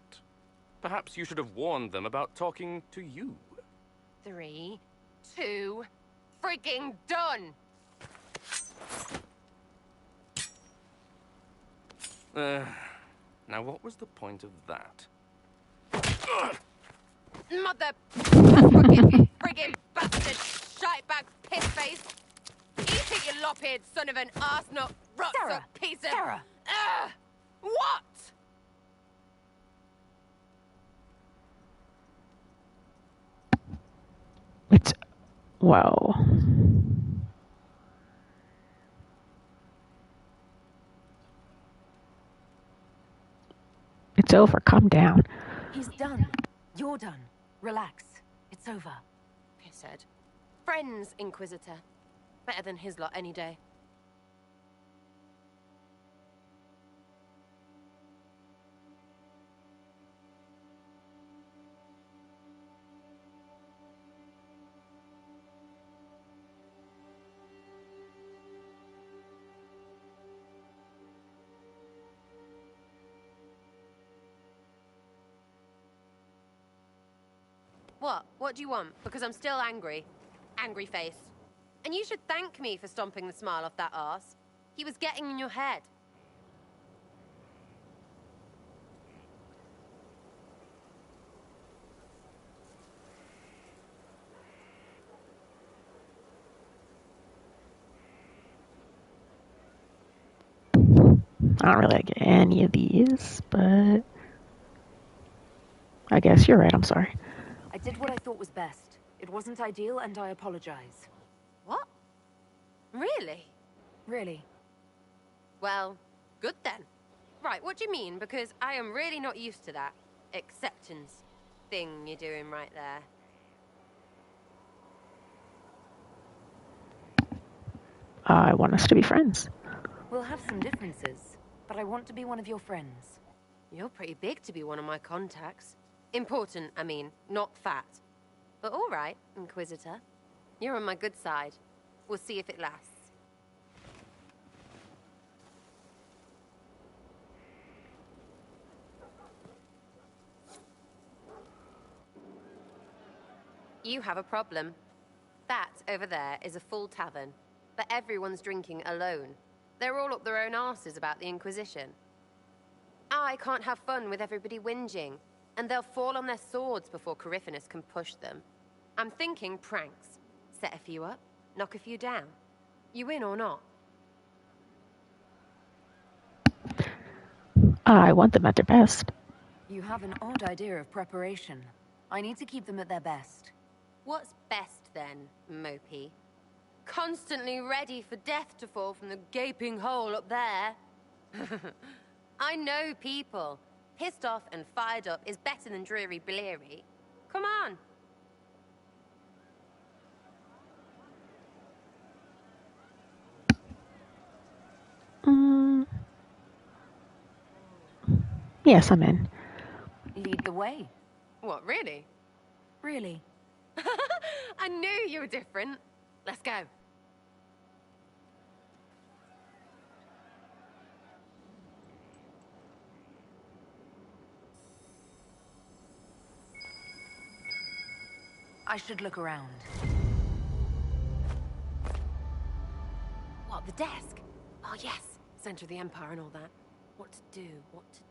Perhaps you should have warned them about talking to you. 3, 2, frigging done! Now what was the point of that? Mother... friggin' bastard, shitebag, pissface! Suck it, you lop-eared son of an arse-nut, Sarah! piece of... Sarah! What? It's... Wow. It's over. Calm down. He's done. You're done. Relax. It's over. He said. Friends, Inquisitor. Better than his lot any day. What? What do you want? Because I'm still angry. Angry face. And you should thank me for stomping the smile off that arse. He was getting in your head. I don't really like any of these, but... I guess you're right, I'm sorry. I did what I thought was best. It wasn't ideal, and I apologize. What? Really? Really. Well, good then. Right, what do you mean? Because I am really not used to that acceptance thing you're doing right there. I want us to be friends. We'll have some differences, but I want to be one of your friends. You're pretty big to be one of my contacts. Important, I mean, not fat. But all right, Inquisitor. You're on my good side. We'll see if it lasts. You have a problem. That over there is a full tavern, but everyone's drinking alone. They're all up their own arses about the Inquisition. I can't have fun with everybody whinging, and they'll fall on their swords before Corypheus can push them. I'm thinking pranks. Set a few up, knock a few down. You win or not? I want them at their best. You have an odd idea of preparation. I need to keep them at their best. What's best then, Mopey? Constantly ready for death to fall from the gaping hole up there. I know people. Pissed off and fired up is better than dreary bleary. Come on. Yes, I'm in. Lead the way. What, really? Really. I knew you were different. Let's go. I should look around. What, the desk? Oh, yes. Center of the Empire and all that. What to do, what to do.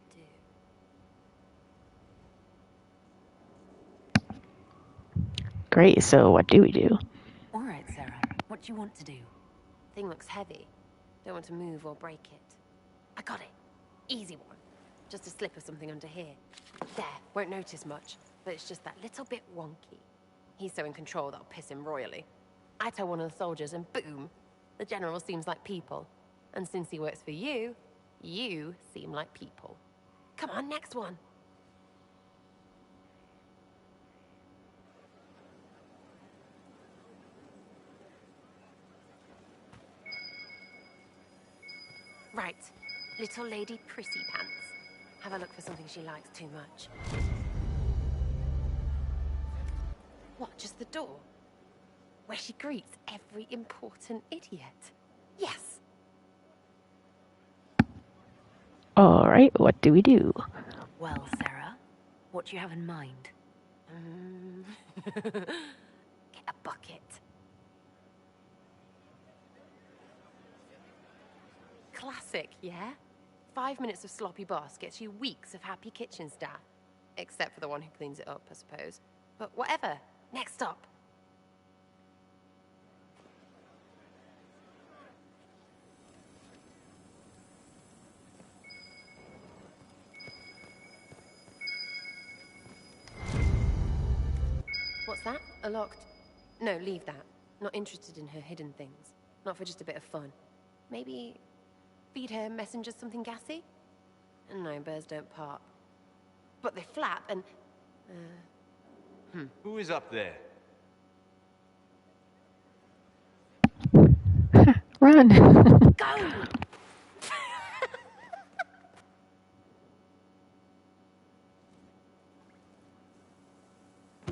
Great, so what do we do? All right, Sarah. What do you want to do? Thing looks heavy. Don't want to move or break it. I got it. Easy one. Just a slip of something under here. There, won't notice much, but it's just that little bit wonky. He's so in control that'll piss him royally. I tell one of the soldiers and boom, the general seems like people. And since he works for you, you seem like people. Come on, next one. Right, little lady prissy pants. Have a look for something she likes too much. What, just the door? Where she greets every important idiot. Yes! All right, what do we do? Well, Sarah, what do you have in mind? Get a bucket. Classic, yeah? 5 minutes of sloppy boss gets you weeks of happy kitchen staff. Except for the one who cleans it up, I suppose. But whatever. Next up. that? A locked... No, leave that. Not interested in her hidden things. Not for just a bit of fun. Maybe feed her messengers something gassy? No, bears don't pop. But they flap and... Who is up there? Run! Go!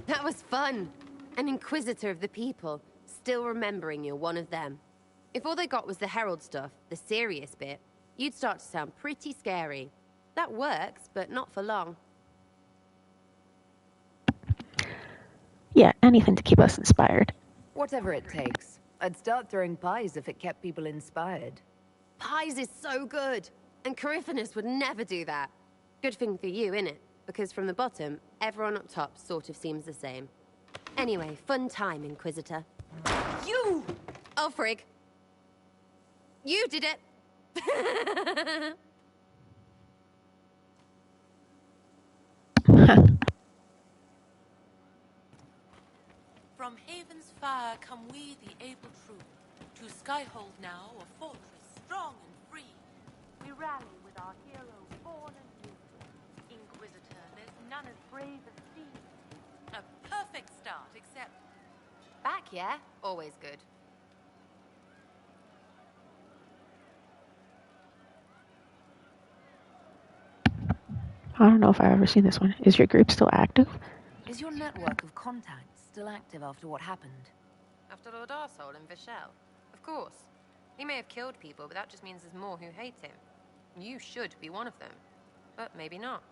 That was fun. An Inquisitor of the people, still remembering you're one of them. If all they got was the Herald stuff, the serious bit, you'd start to sound pretty scary. That works, but not for long. Yeah, anything to keep us inspired. Whatever it takes. I'd start throwing pies if it kept people inspired. Pies is so good, and Coryphanus would never do that. Good thing for you, innit? Because from the bottom, everyone up top sort of seems the same. Anyway, fun time, Inquisitor. You! Oh, frig. You did it! From Haven's fire come we, the able true, to Skyhold now, a fortress strong and free. We rally with our hero born and new. Inquisitor, there's none as brave as thee. A perfect start, except... Back, yeah? Always good. I don't know if I've ever seen this one. Is your group still active? Is your network of contacts still active after what happened? After Lord Arsehole and Vishel? Of course. He may have killed people, but that just means there's more who hate him. You should be one of them. But maybe not.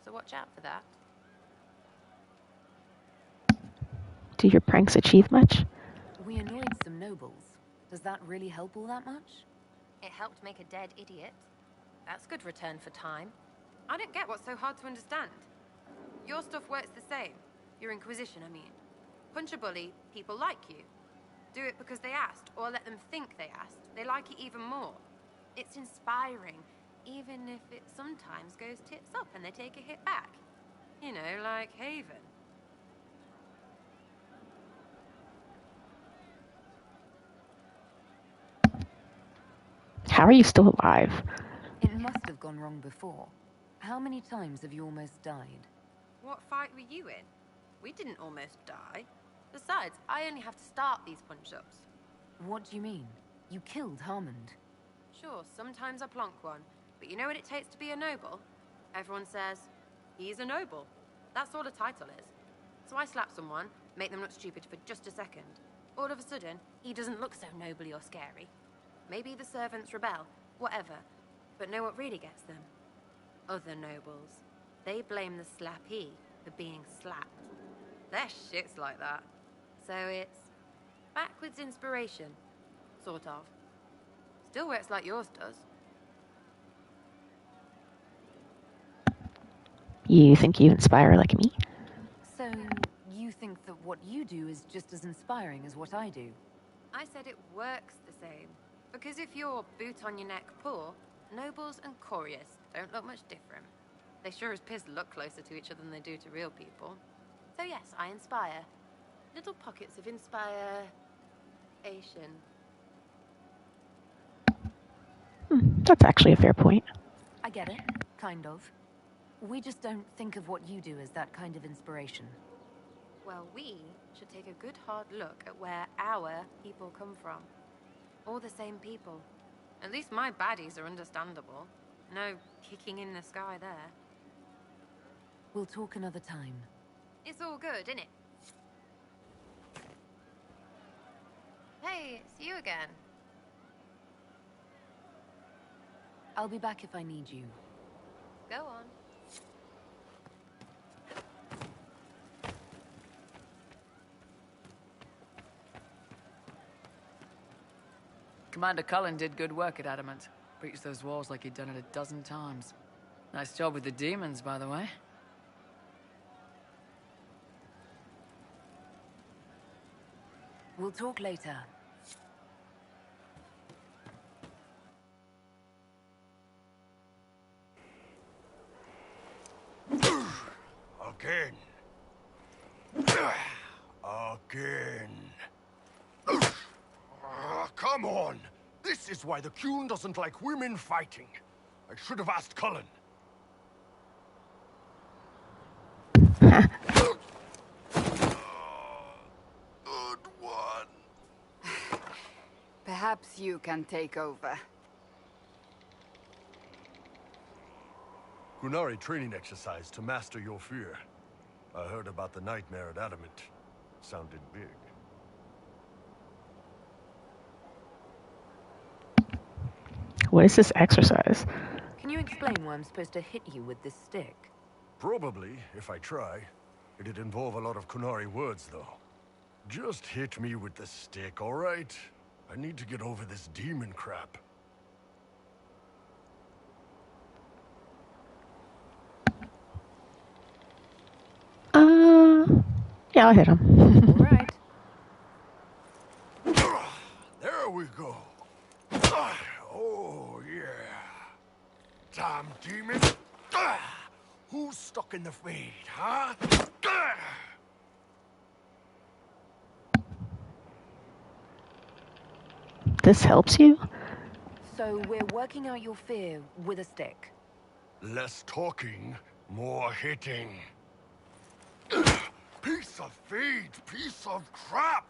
So watch out for that. Do your pranks achieve much? We annoyed some nobles. Does that really help all that much? It helped make a dead idiot. That's good return for time. I don't get what's so hard to understand. Your stuff works the same. Your Inquisition, I mean. Punch a bully, people like you. Do it because they asked, or let them think they asked. They like it even more. It's inspiring, even if it sometimes goes tits up and they take a hit back. You know, like Haven. How are you still alive? It must have gone wrong before. How many times have you almost died? What fight were you in? We didn't almost die. Besides, I only have to start these punch-ups. What do you mean? You killed Harmond. Sure, sometimes I plonk one, but you know what it takes to be a noble? Everyone says, he's a noble. That's all a title is. So I slap someone, make them look stupid for just a second. All of a sudden, he doesn't look so nobly or scary. Maybe the servants rebel, whatever. But know what really gets them? Other nobles. They blame the slappee for being slapped. Their shit's like that. So it's backwards inspiration, sort of. Still works like yours does. You think you inspire like me? So, you think that what you do is just as inspiring as what I do? I said it works the same. Because if you're boot on your neck poor, nobles and couriers don't look much different. They sure as piss look closer to each other than they do to real people. So yes, I inspire. Little pockets of inspiration. That's actually a fair point. I get it, kind of. We just don't think of what you do as that kind of inspiration. Well, we should take a good hard look at where our people come from. All the same people. At least my baddies are understandable. No kicking in the sky there. We'll talk another time. It's all good, innit? Hey, it's you again. I'll be back if I need you. Go on. Commander Cullen did good work at Adamant. Breached those walls like he'd done it a dozen times. Nice job with the demons, by the way. We'll talk later. Again. Again. Come on! This is why the Qun doesn't like women fighting. I should have asked Cullen. Good one. Perhaps you can take over. Qunari training exercise to master your fear. I heard about the nightmare at Adamant. Sounded big. What is this exercise? Can you explain why I'm supposed to hit you with this stick? Probably, if I try. It'd involve a lot of Qunari words, though. Just hit me with the stick, all right? I need to get over this demon crap. Yeah, I'll hit him. All right. There we go. Oh, yeah. Damn demon. Who's stuck in the fade, huh? This helps you? So we're working out your fear with a stick. Less talking, more hitting. Piece of feed, piece of crap!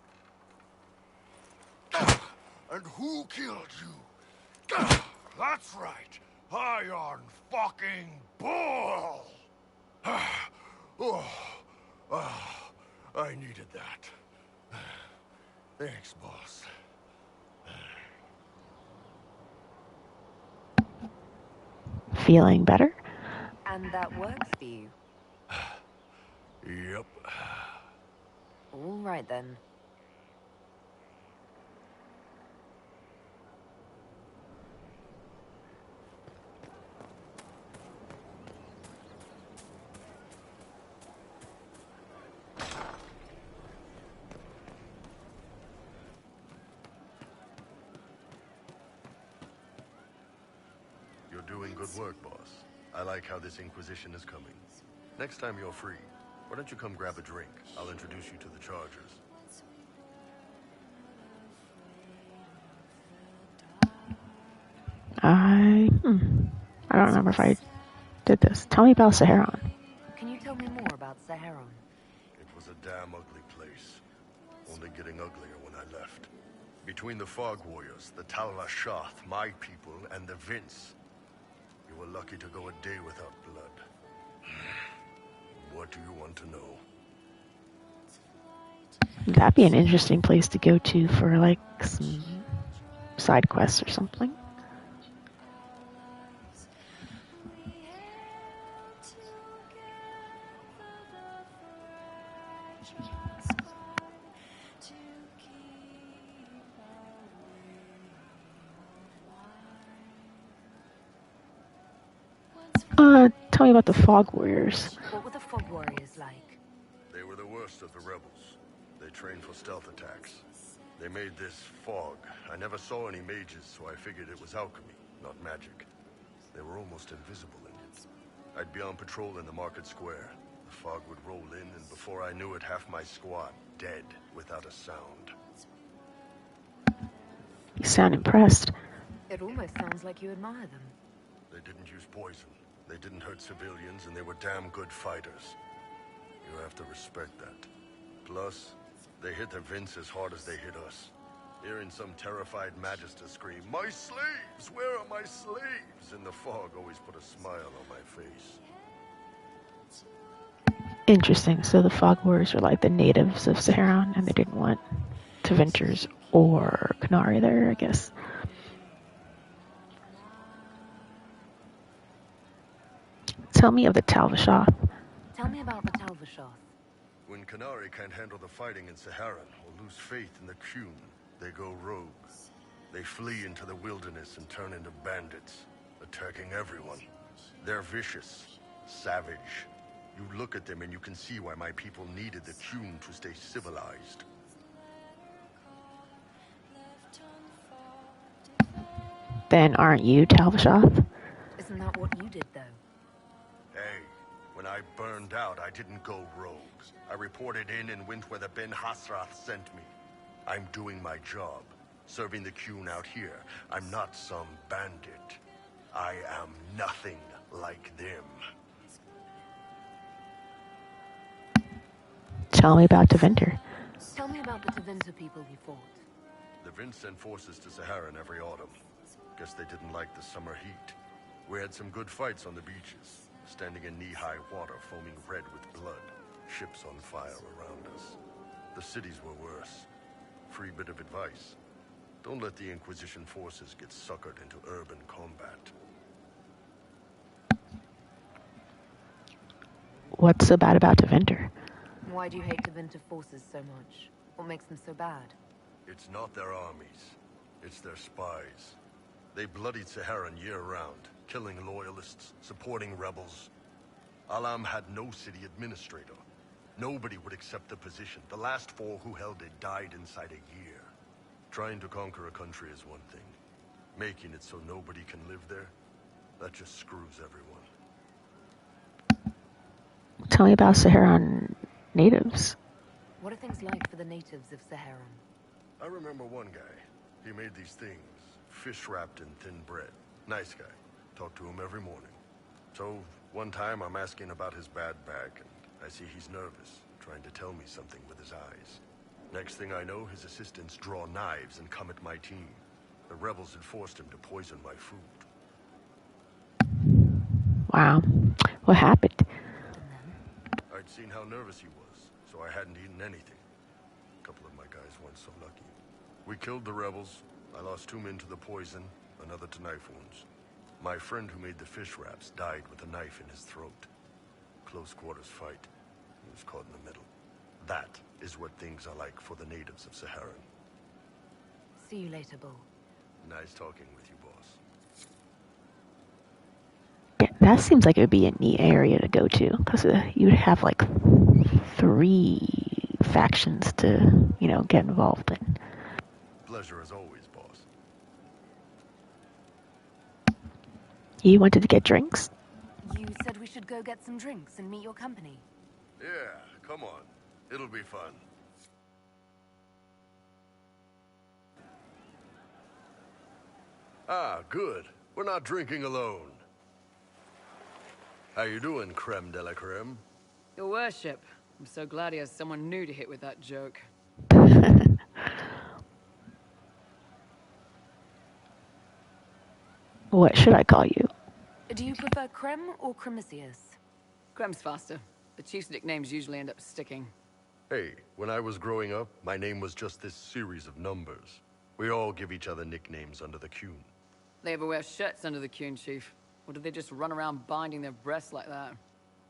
And who killed you? That's right, Iron fucking Bull! I needed that. Thanks, boss. Feeling better? And that works for you? Yep. All right, then. You're doing good work, boss. I like how this Inquisition is coming. Next time you're free, why don't you come grab a drink? I'll introduce you to the Chargers. I don't remember if I did this. Tell me about Saharon. Can you tell me more about Saharon? It was a damn ugly place. Only getting uglier when I left. Between the Fog Warriors, the Tal-Vashath, my people, and the Vince. You were lucky to go a day without blood. What do you want to know? That'd be an interesting place to go to for, like, some side quests or something. Tell me about the Fog Warriors. What were the Fog Warriors like? They were the worst of the rebels. They trained for stealth attacks. They made this fog. I never saw any mages, so I figured it was alchemy, not magic. They were almost invisible in it. I'd be on patrol in the market square. The fog would roll in, and before I knew it, half my squad dead without a sound. You sound impressed. It almost sounds like you admire them. They didn't use poison. They didn't hurt civilians, and they were damn good fighters. You have to respect that. Plus, they hit the Vince as hard as they hit us. Hearing some terrified Magister scream, "My slaves! Where are my slaves?" in the fog always put a smile on my face. Interesting. So the Fog Warriors are like the natives of Saharon, and they didn't want Teventers or Qunari there, I guess. Tell me of the Tal-Vashath. Tell me about the Tal-Vashath. When Qunari can't handle the fighting in Saharan or lose faith in the Qun, they go rogue. They flee into the wilderness and turn into bandits, attacking everyone. They're vicious, savage. You look at them and you can see why my people needed the Qun to stay civilized. Then aren't you Tal-Vashath? Isn't that what you did, though? Hey, When I burned out, I didn't go rogue. I reported in and went where the Ben Hasrath sent me. I'm doing my job, serving the Qun out here. I'm not some bandit. I am nothing like them. Tell me about Deventer. Tell me about the Tevinter people you fought. The Vince sent forces to Saharan every autumn. Guess they didn't like the summer heat. We had some good fights on the beaches, standing in knee-high water foaming red with blood, ships on fire around us. The cities were worse. Free bit of advice. Don't let the Inquisition forces get suckered into urban combat. What's so bad about Deventer? Why do you hate Tevinter forces so much? What makes them so bad? It's not their armies. It's their spies. They bloodied Saharan year-round, killing loyalists, supporting rebels. Alam had no city administrator. Nobody would accept the position. The last 4 who held it died inside a year. Trying to conquer a country is one thing. Making it so nobody can live there, that just screws everyone. Tell me about Saharan natives. What are things like for the natives of Saharan? I remember one guy. He made these things, fish wrapped in thin bread. Nice guy. Talked to him every morning. So, one time I'm asking about his bad back, and I see he's nervous, trying to tell me something with his eyes. Next thing I know, his assistants draw knives and come at my team. The rebels had forced him to poison my food. Wow. What happened? I'd seen how nervous he was, so I hadn't eaten anything. A couple of my guys weren't so lucky. We killed the rebels. I lost 2 men to the poison, another to knife wounds. My friend who made the fish wraps died with a knife in his throat. Close quarters fight. He was caught in the middle. That is what things are like for the natives of Saharan. See you later, Bull. Nice talking with you, boss. Yeah, that seems like it would be a neat area to go to, because you'd have like 3 factions to, get involved in. Pleasure as always, boss. You wanted to get drinks? You said we should go get some drinks and meet your company. Yeah, come on. It'll be fun. Ah, good. We're not drinking alone. How you doing, creme de la creme? Your worship. I'm so glad he has someone new to hit with that joke. What should I call you? Do you prefer Creme or Cremisius? Crem's faster. The chief's nicknames usually end up sticking. Hey, when I was growing up, my name was just this series of numbers. We all give each other nicknames under the Qun. They ever wear shirts under the Qun, Chief? Or do they just run around binding their breasts like that?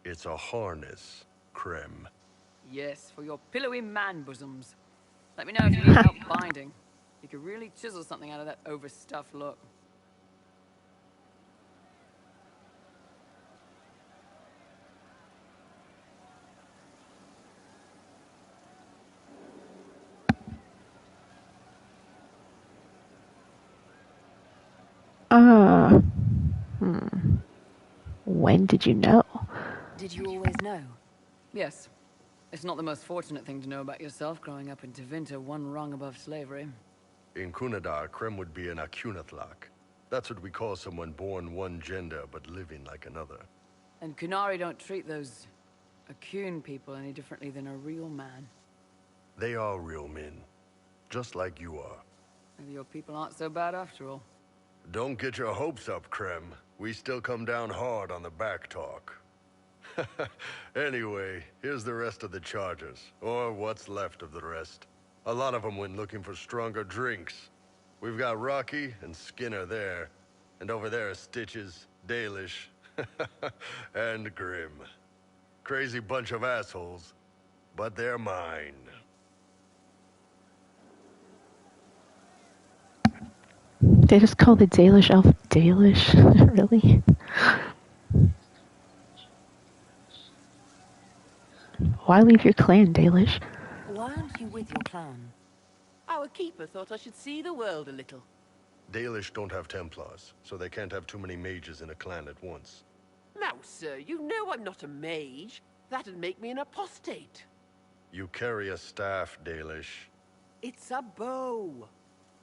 It's a harness, Creme. Yes, for your pillowy man bosoms. Let me know if you need help binding. You could really chisel something out of that overstuffed look. When did you know? Did you always know? Yes. It's not the most fortunate thing to know about yourself growing up in Tevinter, 1 rung above slavery. In Kunadar, Creme would be an Akunatlak. That's what we call someone born one gender but living like another. And Kunari don't treat those Akun people any differently than a real man. They are real men. Just like you are. Maybe your people aren't so bad after all. Don't get your hopes up, Creme. We still come down hard on the back talk. Anyway, here's the rest of the chargers. Or what's left of the rest. A lot of them went looking for stronger drinks. We've got Rocky and Skinner there. And over there are Stitches, Dalish, and Grim. Crazy bunch of assholes, but they're mine. They just call the Dalish elf Dalish? Really? Why leave your clan, Dalish? Why aren't you with your clan? Our keeper thought I should see the world a little. Dalish don't have Templars, so they can't have too many mages in a clan at once. Now, sir, you know I'm not a mage. That'd make me an apostate. You carry a staff, Dalish. It's a bow.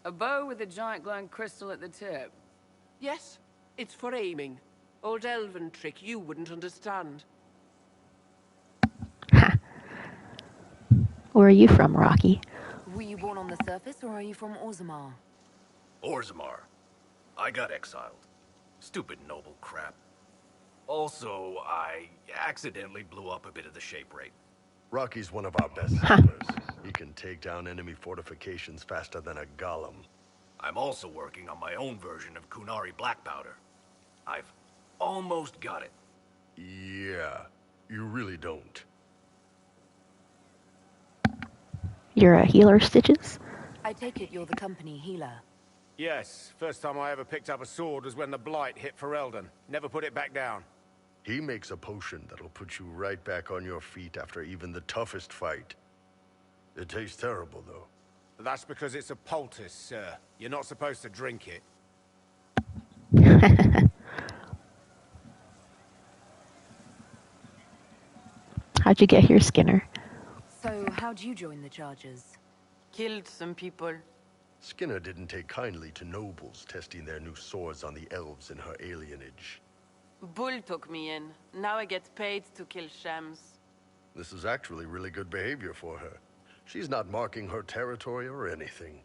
A bow with a giant glowing crystal at the tip. Yes, it's for aiming. Old elven trick you wouldn't understand. Where are you from, Rocky? Were you born on the surface, or are you from Orzammar? Orzammar. I got exiled. Stupid noble crap. Also, I accidentally blew up a bit of the shape rate. Rocky's one of our best settlers. He can take down enemy fortifications faster than a golem. I'm also working on my own version of Kunari black powder. I've almost got it. Yeah, you really don't. You're a healer, Stitches? I take it you're the company healer. Yes, first time I ever picked up a sword was when the Blight hit Ferelden. Never put it back down. He makes a potion that'll put you right back on your feet after even the toughest fight. It tastes terrible, though. That's because it's a poultice, sir. You're not supposed to drink it. How'd you get here, Skinner? So, how'd you join the Chargers? Killed some people. Skinner didn't take kindly to nobles testing their new swords on the elves in her alienage. Bull took me in. Now I get paid to kill shams. This is actually really good behavior for her. She's not marking her territory or anything.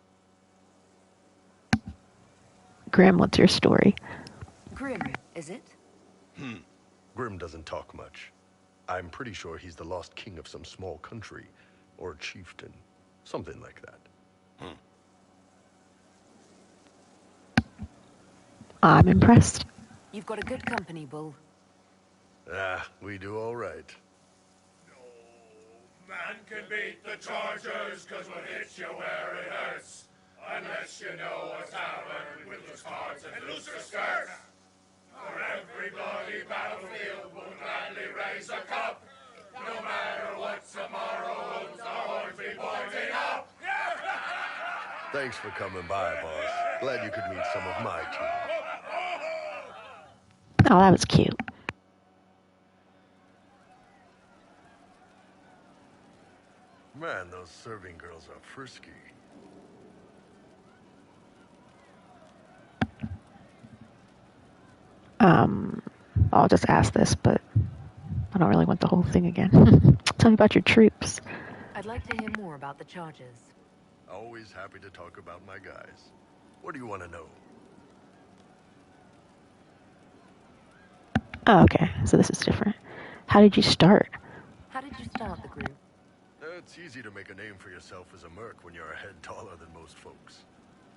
Grim, what's your story? Grim, is it? Grim doesn't talk much. I'm pretty sure he's the lost king of some small country, or chieftain. Something like that. I'm impressed. You've got a good company, Bull. We do all right. Man can beat the Chargers, cause we'll hit you where it hurts. Unless you know what's happened with those cards and looser skirts. For every bloody battlefield will gladly raise a cup. No matter what tomorrow holds, our horns be pointing up. Thanks for coming by, boss. Glad you could meet some of my team. Oh, that was cute. Man, those serving girls are frisky. I'll just ask this, but I don't really want the whole thing again. Tell me about your troops. I'd like to hear more about the Chargers. Always happy to talk about my guys. What do you want to know? Oh, okay. So this is different. How did you start? How did you start the group? It's easy to make a name for yourself as a merc when you're a head taller than most folks.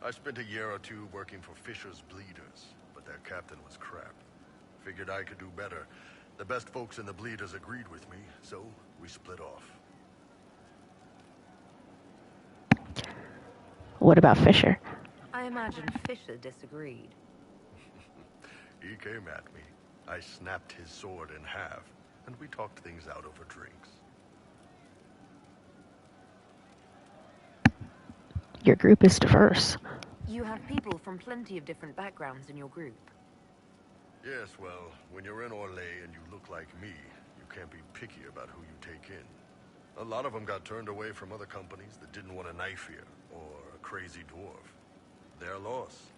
I spent a year or two working for Fisher's Bleeders, but their captain was crap. Figured I could do better. The best folks in the Bleeders agreed with me, so we split off. What about Fisher? I imagine Fisher disagreed. He came at me. I snapped his sword in half, and we talked things out over drinks. Your group is diverse. You have people from plenty of different backgrounds in your group. Yes, well, when you're in Orlais and you look like me, you can't be picky about who you take in. A lot of them got turned away from other companies that didn't want a knife here, or a crazy dwarf. Their loss.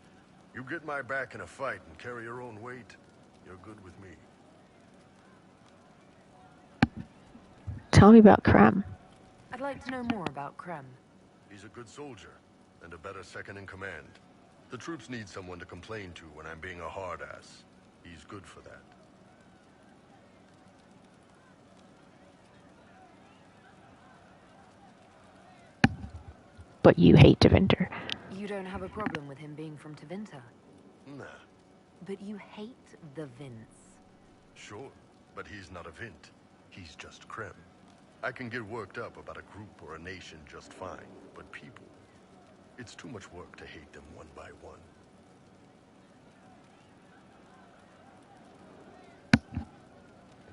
You get my back in a fight and carry your own weight, you're good with me. Tell me about Krem. I'd like to know more about Krem. He's a good soldier, and a better second in command. The troops need someone to complain to when I'm being a hard-ass. He's good for that. But you hate Tevinter. You don't have a problem with him being from Tevinter? Nah. But you hate the Vince. Sure, but he's not a Vint. He's just Krem. I can get worked up about a group or a nation just fine, but people, it's too much work to hate them one by one.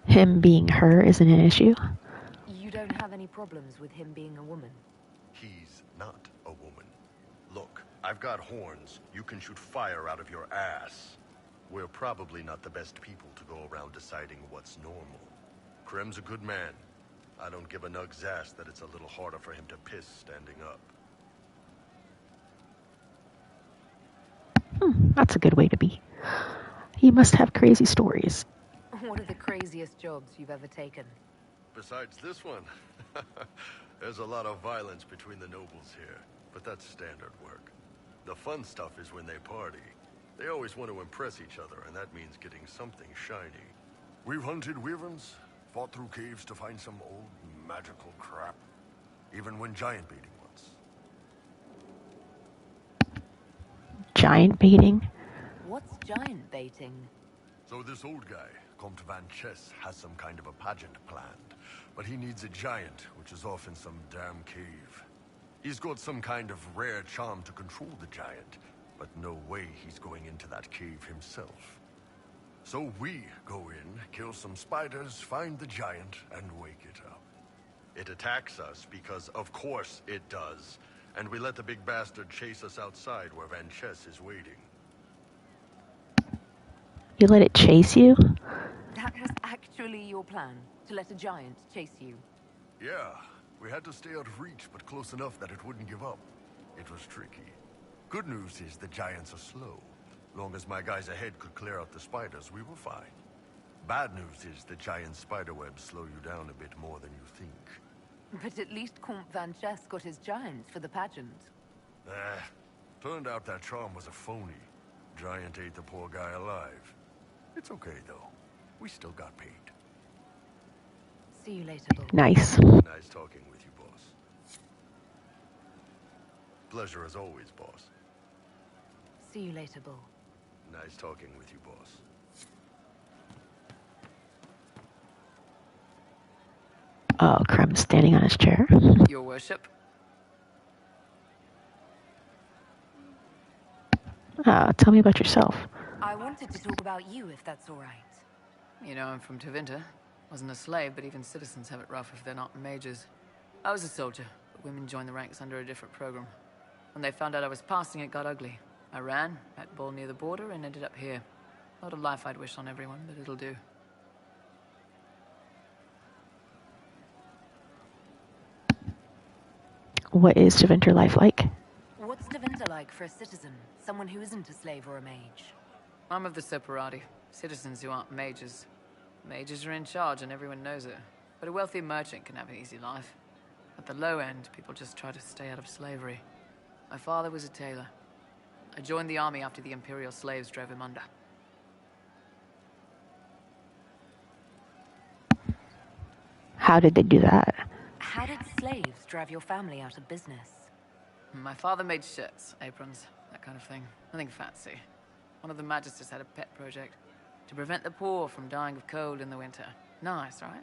Him being her isn't an issue? You don't have any problems with him being a woman? He's not a woman. Look, I've got horns. You can shoot fire out of your ass. We're probably not the best people to go around deciding what's normal. Krem's a good man. I don't give a nug's ass that it's a little harder for him to piss standing up. That's a good way to be. You must have crazy stories. What are the craziest jobs you've ever taken? Besides this one, there's a lot of violence between the nobles here, but that's standard work. The fun stuff is when they party. They always want to impress each other, and that means getting something shiny. We've hunted wyverns, fought through caves to find some old magical crap. Even when giant baiting once. Giant baiting? What's giant baiting? So this old guy, Comte Van Chess, has some kind of a pageant planned. But he needs a giant, which is off in some damn cave. He's got some kind of rare charm to control the giant, but no way he's going into that cave himself. So we go in, kill some spiders, find the giant, and wake it up. It attacks us because, of course, it does. And we let the big bastard chase us outside where Van Chess is waiting. You let it chase you? That was actually your plan, to let a giant chase you. Yeah, we had to stay out of reach, but close enough that it wouldn't give up. It was tricky. Good news is the giants are slow. Long as my guys ahead could clear out the spiders, we were fine. Bad news is the giant spiderwebs slow you down a bit more than you think. But at least Comte Van Chess got his giants for the pageant. Turned out that charm was a phony. Giant ate the poor guy alive. It's okay, though. We still got paid. See you later, Bull. Nice. Nice talking with you, boss. Pleasure as always, boss. See you later, Bull. Nice talking with you, boss. Oh, Krem's standing on his chair. Your worship. Tell me about yourself. I wanted to talk about you, if that's all right. You know, I'm from Tevinter. Wasn't a slave, but even citizens have it rough if they're not mages. I was a soldier, but women joined the ranks under a different program. When they found out I was passing, it got ugly. I ran, met Bull near the border, and ended up here. Not a life I'd wish on everyone, but it'll do. What is Tevinter life like? What's Tevinter like for a citizen? Someone who isn't a slave or a mage? I'm of the Separati, citizens who aren't mages. Mages are in charge and everyone knows it. But a wealthy merchant can have an easy life. At the low end, people just try to stay out of slavery. My father was a tailor. I joined the army after the Imperial slaves drove him under. How did they do that? How did slaves drive your family out of business? My father made shirts, aprons, that kind of thing. Nothing fancy. One of the magisters had a pet project to prevent the poor from dying of cold in the winter. Nice, right?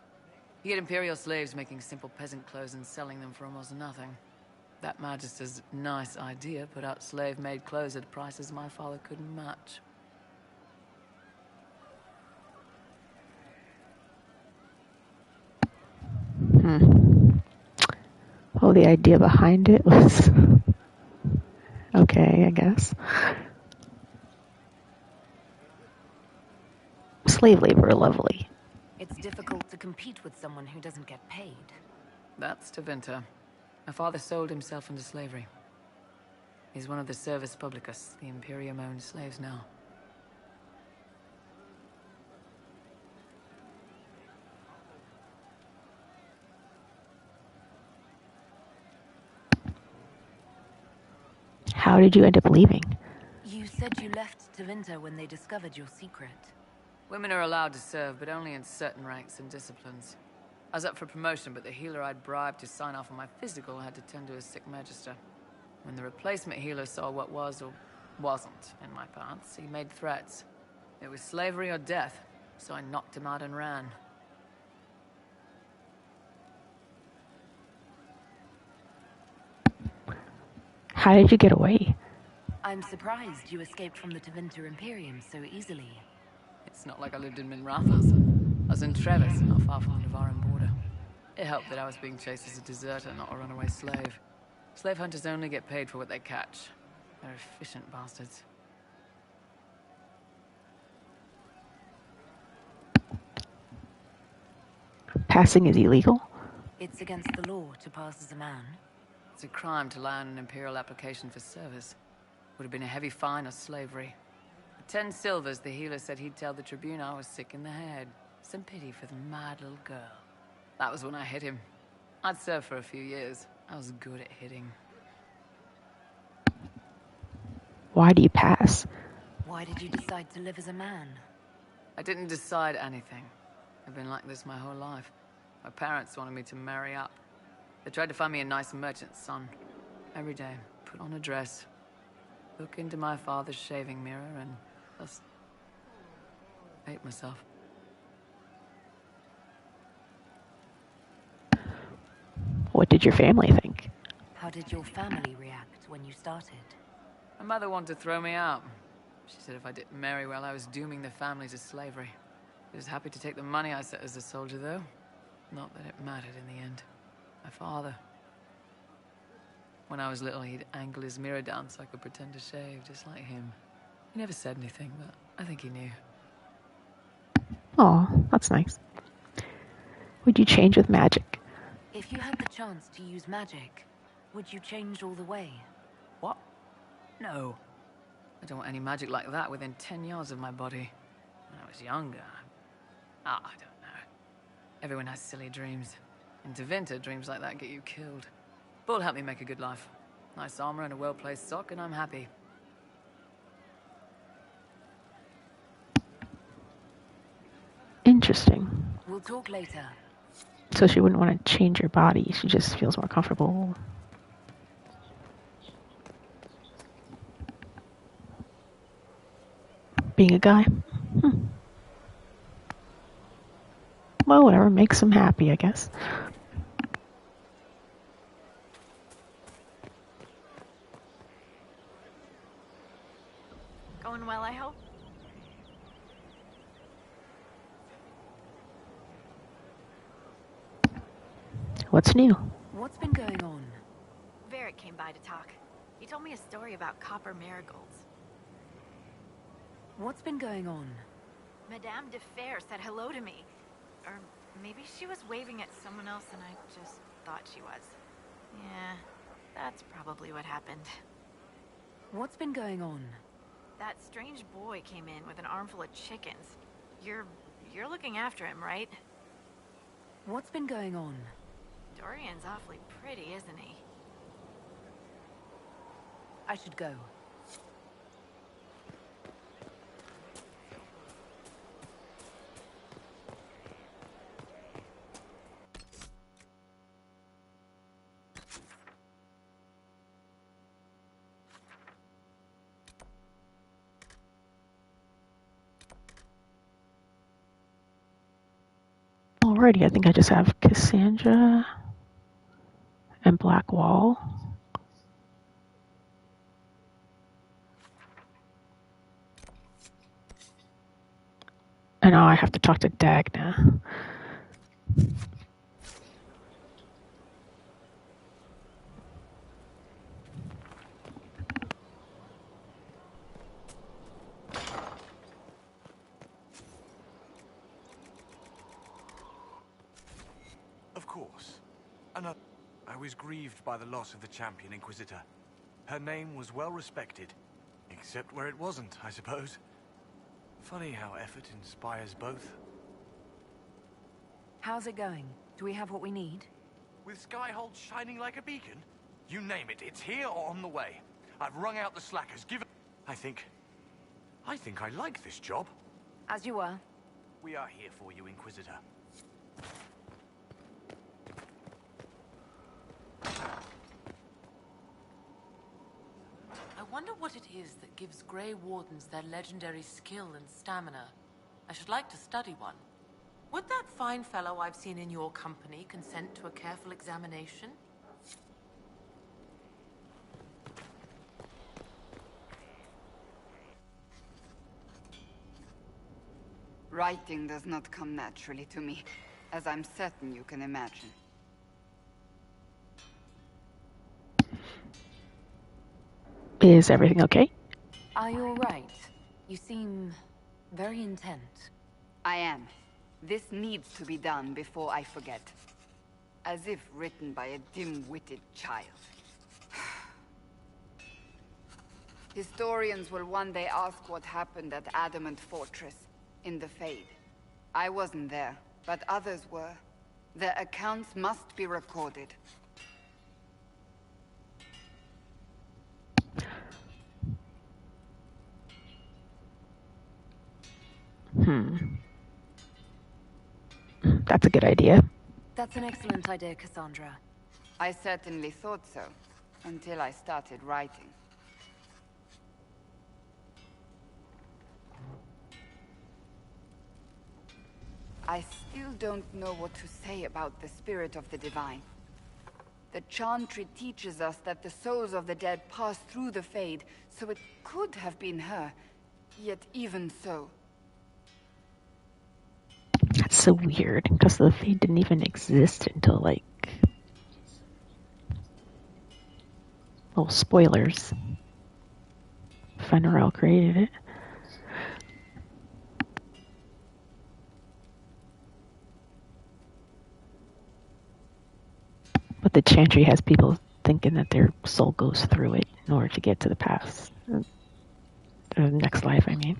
You get Imperial slaves making simple peasant clothes and selling them for almost nothing. That magister's nice idea put out slave-made clothes at prices my father couldn't match. Oh, the idea behind it was... okay, I guess. Slave labor, lovely. It's difficult to compete with someone who doesn't get paid. That's Tevinter. My father sold himself into slavery. He's one of the Servus Publicus, the Imperium-owned slaves now. How did you end up leaving? You said you left Tevinter when they discovered your secret. Women are allowed to serve, but only in certain ranks and disciplines. I was up for promotion, but the healer I'd bribed to sign off on my physical had to tend to a sick magister. When the replacement healer saw what was or wasn't in my paths, he made threats. It was slavery or death, so I knocked him out and ran. How did you get away? I'm surprised you escaped from the Tevinter Imperium so easily. It's not like I lived in Minrathas. I was in Trevis, not far from the Navarran border. It helped that I was being chased as a deserter, not a runaway slave. Slave hunters only get paid for what they catch. They're efficient bastards. Passing is illegal? It's against the law to pass as a man. It's a crime to lie on an Imperial application for service. Would have been a heavy fine or slavery. For 10 silvers, the healer said he'd tell the Tribune I was sick in the head. Some pity for the mad little girl. That was when I hit him. I'd served for a few years. I was good at hitting. Why do you pass? Why did you decide to live as a man? I didn't decide anything. I've been like this my whole life. My parents wanted me to marry up. They tried to find me a nice merchant's son. Every day, put on a dress, look into my father's shaving mirror, and just hate myself. What did your family think? How did your family react when you started? My mother wanted to throw me out. She said if I didn't marry well, I was dooming the family to slavery. She was happy to take the money I set as a soldier, though. Not that it mattered in the end. My father. When I was little, he'd angle his mirror down so I could pretend to shave, just like him. He never said anything, but I think he knew. Aw, that's nice. Would you change with magic? If you had the chance to use magic, would you change all the way? What? No. I don't want any magic like that within 10 yards of my body. When I was younger, I don't know. Everyone has silly dreams. In Tevinter, dreams like that get you killed. Bull helped me make a good life. Nice armor and a well-placed sock, and I'm happy. Interesting. We'll talk later. So she wouldn't want to change her body. She just feels more comfortable. Being a guy? Well, whatever makes him happy, I guess. Going well, I hope? What's new? What's been going on? Varric came by to talk. He told me a story about copper marigolds. What's been going on? Madame de Fer said hello to me. Or maybe she was waving at someone else and I just thought she was. Yeah, that's probably what happened. What's been going on? That strange boy came in with an armful of chickens. You're looking after him, right? What's been going on? Dorian's awfully pretty, isn't he? I should go. Alrighty, I think I just have Cassandra and Blackwall. And now I have to talk to Dagna. Of course. I was grieved by the loss of the champion Inquisitor. Her name was well respected. Except where it wasn't, I suppose. Funny how effort inspires both. How's it going? Do we have what we need? With Skyhold shining like a beacon? You name it, it's here or on the way. I've wrung out the slackers, I think I like this job. As you were. We are here for you, Inquisitor. I wonder what it is that gives Grey Wardens their legendary skill and stamina. I should like to study one. Would that fine fellow I've seen in your company consent to a careful examination? Writing does not come naturally to me, as I'm certain you can imagine. Is everything okay? Are you alright? You seem very intent. I am. This needs to be done before I forget. As if written by a dim-witted child. Historians will one day ask what happened at Adamant Fortress, in the Fade. I wasn't there, but others were. Their accounts must be recorded. That's a good idea. That's an excellent idea, Cassandra. I certainly thought so, until I started writing. I still don't know what to say about the spirit of the divine. The Chantry teaches us that the souls of the dead pass through the Fade, so it could have been her. Yet even so... That's so weird, because the Fade didn't even exist until, like... Well, spoilers. Fenrirel created it. But the Chantry has people thinking that their soul goes through it in order to get to the past. The next life, I mean.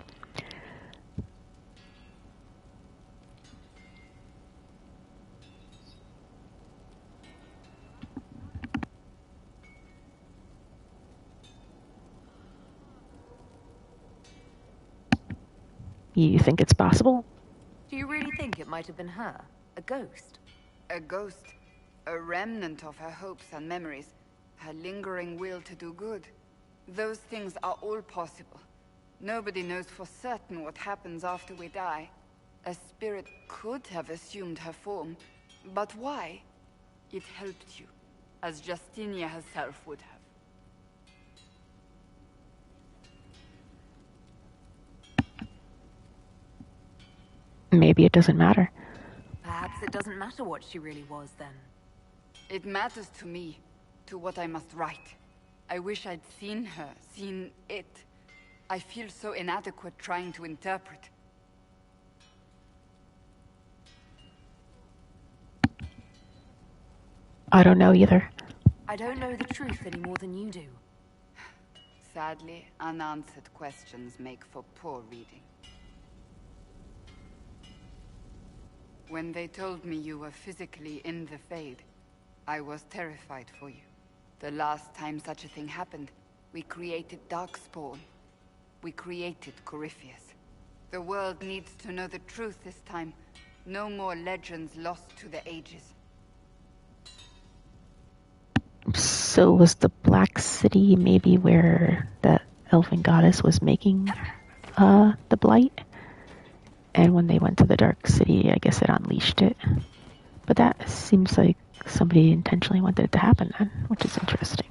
You think it's possible? Do you really think it might have been her? A ghost? A ghost. A remnant of her hopes and memories. Her lingering will to do good. Those things are all possible. Nobody knows for certain what happens after we die. A spirit could have assumed her form. But why? It helped you. As Justinia herself would have. Maybe it doesn't matter. Perhaps it doesn't matter what she really was, then. It matters to me, to what I must write. I wish I'd seen her, seen it. I feel so inadequate trying to interpret. I don't know either. I don't know the truth any more than you do. Sadly, unanswered questions make for poor reading. When they told me you were physically in the Fade, I was terrified for you. The last time such a thing happened, we created Darkspawn. We created Corypheus. The world needs to know the truth this time. No more legends lost to the ages. So was the Black City maybe where the elven goddess was making the blight? And when they went to the Dark City, I guess it unleashed it. But that seems like somebody intentionally wanted it to happen then, which is interesting.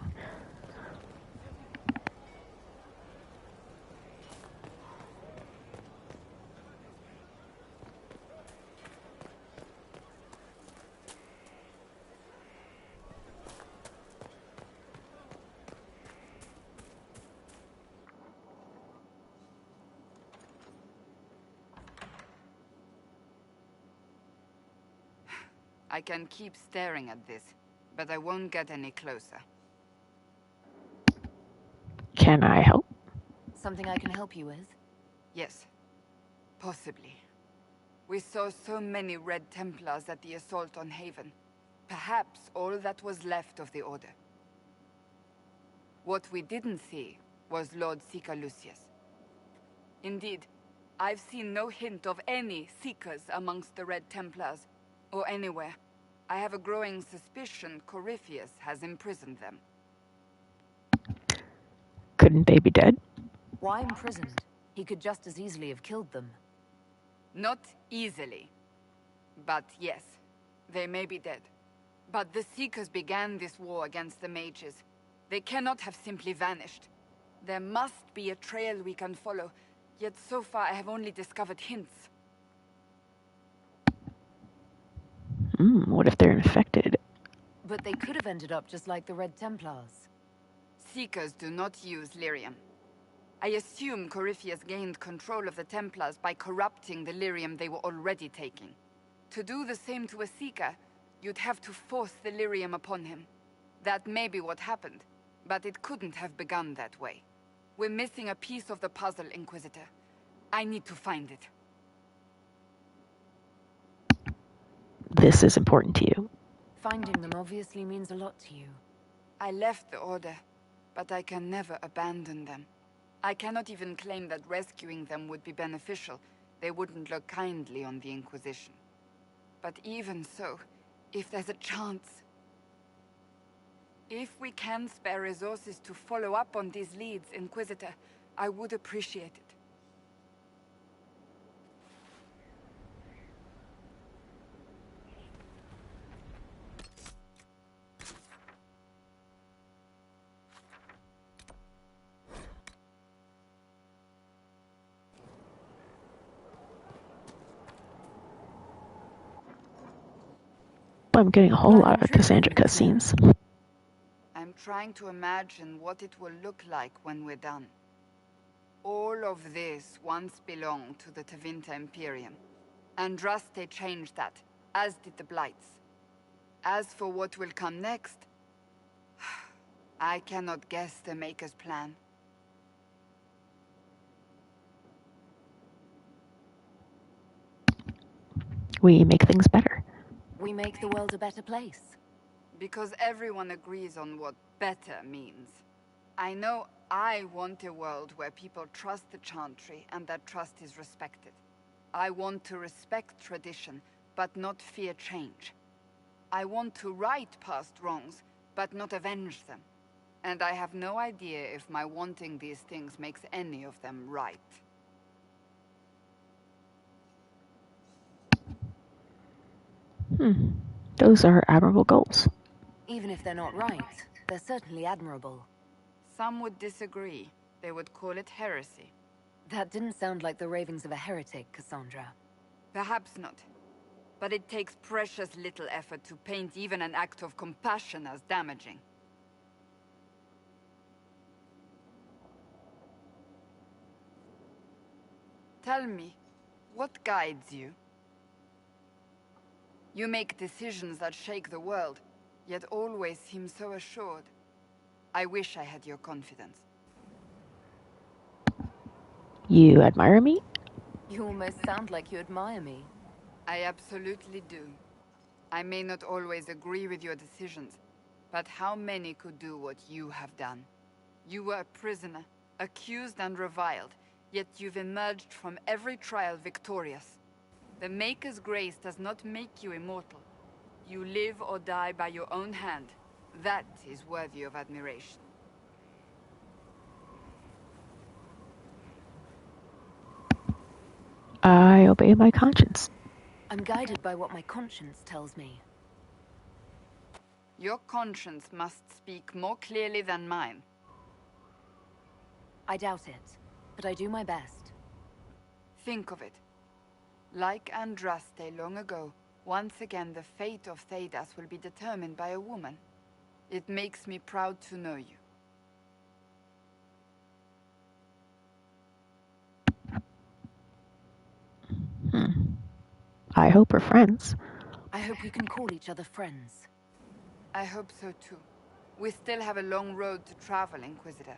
I can keep staring at this, but I won't get any closer. Can I help? Something I can help you with? Yes. Possibly. We saw so many Red Templars at the assault on Haven. Perhaps all that was left of the Order. What we didn't see was Lord Seeker Lucius. Indeed, I've seen no hint of any Seekers amongst the Red Templars, or anywhere. I have a growing suspicion Corypheus has imprisoned them. Couldn't they be dead? Why imprisoned? He could just as easily have killed them. Not easily. But yes, they may be dead. But the Seekers began this war against the mages. They cannot have simply vanished. There must be a trail we can follow, yet so far I have only discovered hints. What if they're infected? But they could have ended up just like the Red Templars. Seekers do not use lyrium. I assume Corypheus gained control of the Templars by corrupting the lyrium they were already taking. To do the same to a Seeker, you'd have to force the lyrium upon him. That may be what happened, but it couldn't have begun that way. We're missing a piece of the puzzle, Inquisitor. I need to find it. This is important to you. Finding them obviously means a lot to you. I left the Order, but I can never abandon them. I cannot even claim that rescuing them would be beneficial. They wouldn't look kindly on the Inquisition. But even so, if there's a chance... If we can spare resources to follow up on these leads, Inquisitor, I would appreciate it. I'm getting a whole lot of Cassandra cutscenes. I'm trying to imagine what it will look like when we're done. All of this once belonged to the Tevinter Imperium. Andraste changed that, as did the Blights. As for what will come next, I cannot guess the Maker's plan. We make things better. We make the world a better place. Because everyone agrees on what better means. I know I want a world where people trust the Chantry and that trust is respected. I want to respect tradition, but not fear change. I want to right past wrongs, but not avenge them. And I have no idea if my wanting these things makes any of them right. Those are admirable goals. Even if they're not right, they're certainly admirable. Some would disagree. They would call it heresy. That didn't sound like the ravings of a heretic, Cassandra. Perhaps not. But it takes precious little effort to paint even an act of compassion as damaging. Tell me, what guides you? You make decisions that shake the world, yet always seem so assured. I wish I had your confidence. You admire me? You almost sound like you admire me. I absolutely do. I may not always agree with your decisions, but how many could do what you have done? You were a prisoner, accused and reviled, yet you've emerged from every trial victorious. The Maker's grace does not make you immortal. You live or die by your own hand. That is worthy of admiration. I obey my conscience. I'm guided by what my conscience tells me. Your conscience must speak more clearly than mine. I doubt it, but I do my best. Think of it. Like Andraste long ago, once again the fate of Thedas will be determined by a woman. It makes me proud to know you. I hope we're friends. I hope we can call each other friends. I hope so too. We still have a long road to travel, Inquisitor.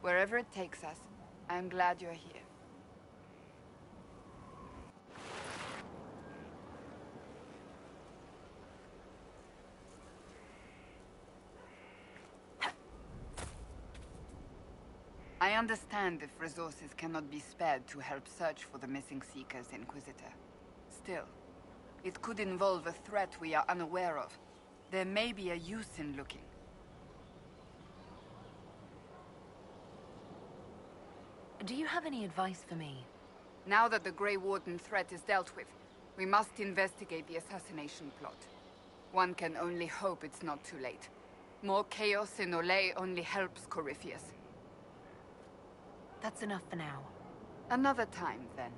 Wherever it takes us, I'm glad you're here. I understand if resources cannot be spared to help search for the missing Seekers, Inquisitor. Still, it could involve a threat we are unaware of. There may be a use in looking. Do you have any advice for me? Now that the Grey Warden threat is dealt with, we must investigate the assassination plot. One can only hope it's not too late. More chaos in Olay only helps Corypheus. That's enough for now. Another time, then.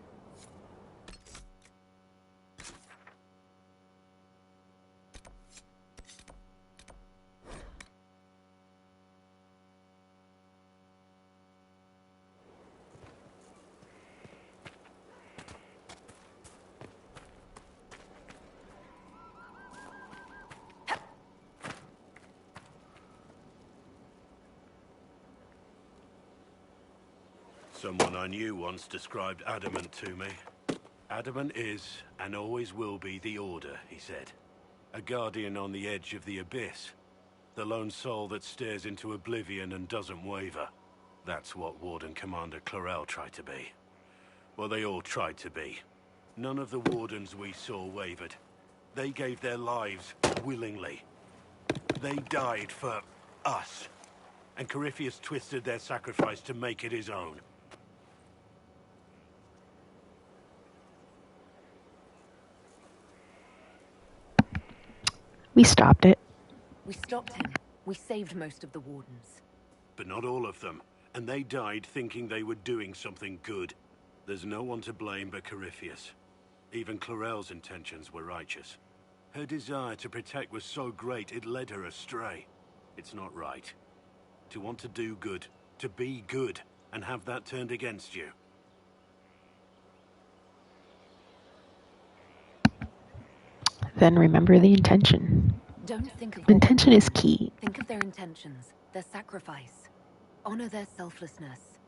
Someone I knew once described adamant to me. Adamant is, and always will be, the Order, he said. A guardian on the edge of the abyss. The lone soul that stares into oblivion and doesn't waver. That's what Warden Commander Clarel tried to be. Well, they all tried to be. None of the Wardens we saw wavered. They gave their lives willingly. They died for us. And Corypheus twisted their sacrifice to make it his own. We stopped it. We stopped him. We saved most of the Wardens. But not all of them. And they died thinking they were doing something good. There's no one to blame but Corypheus. Even Clarel's intentions were righteous. Her desire to protect was so great it led her astray. It's not right. To want to do good, to be good, and have that turned against you. Then remember the intention. Don't think of Intention is key. Think of their intentions, their sacrifice. Honor their selflessness.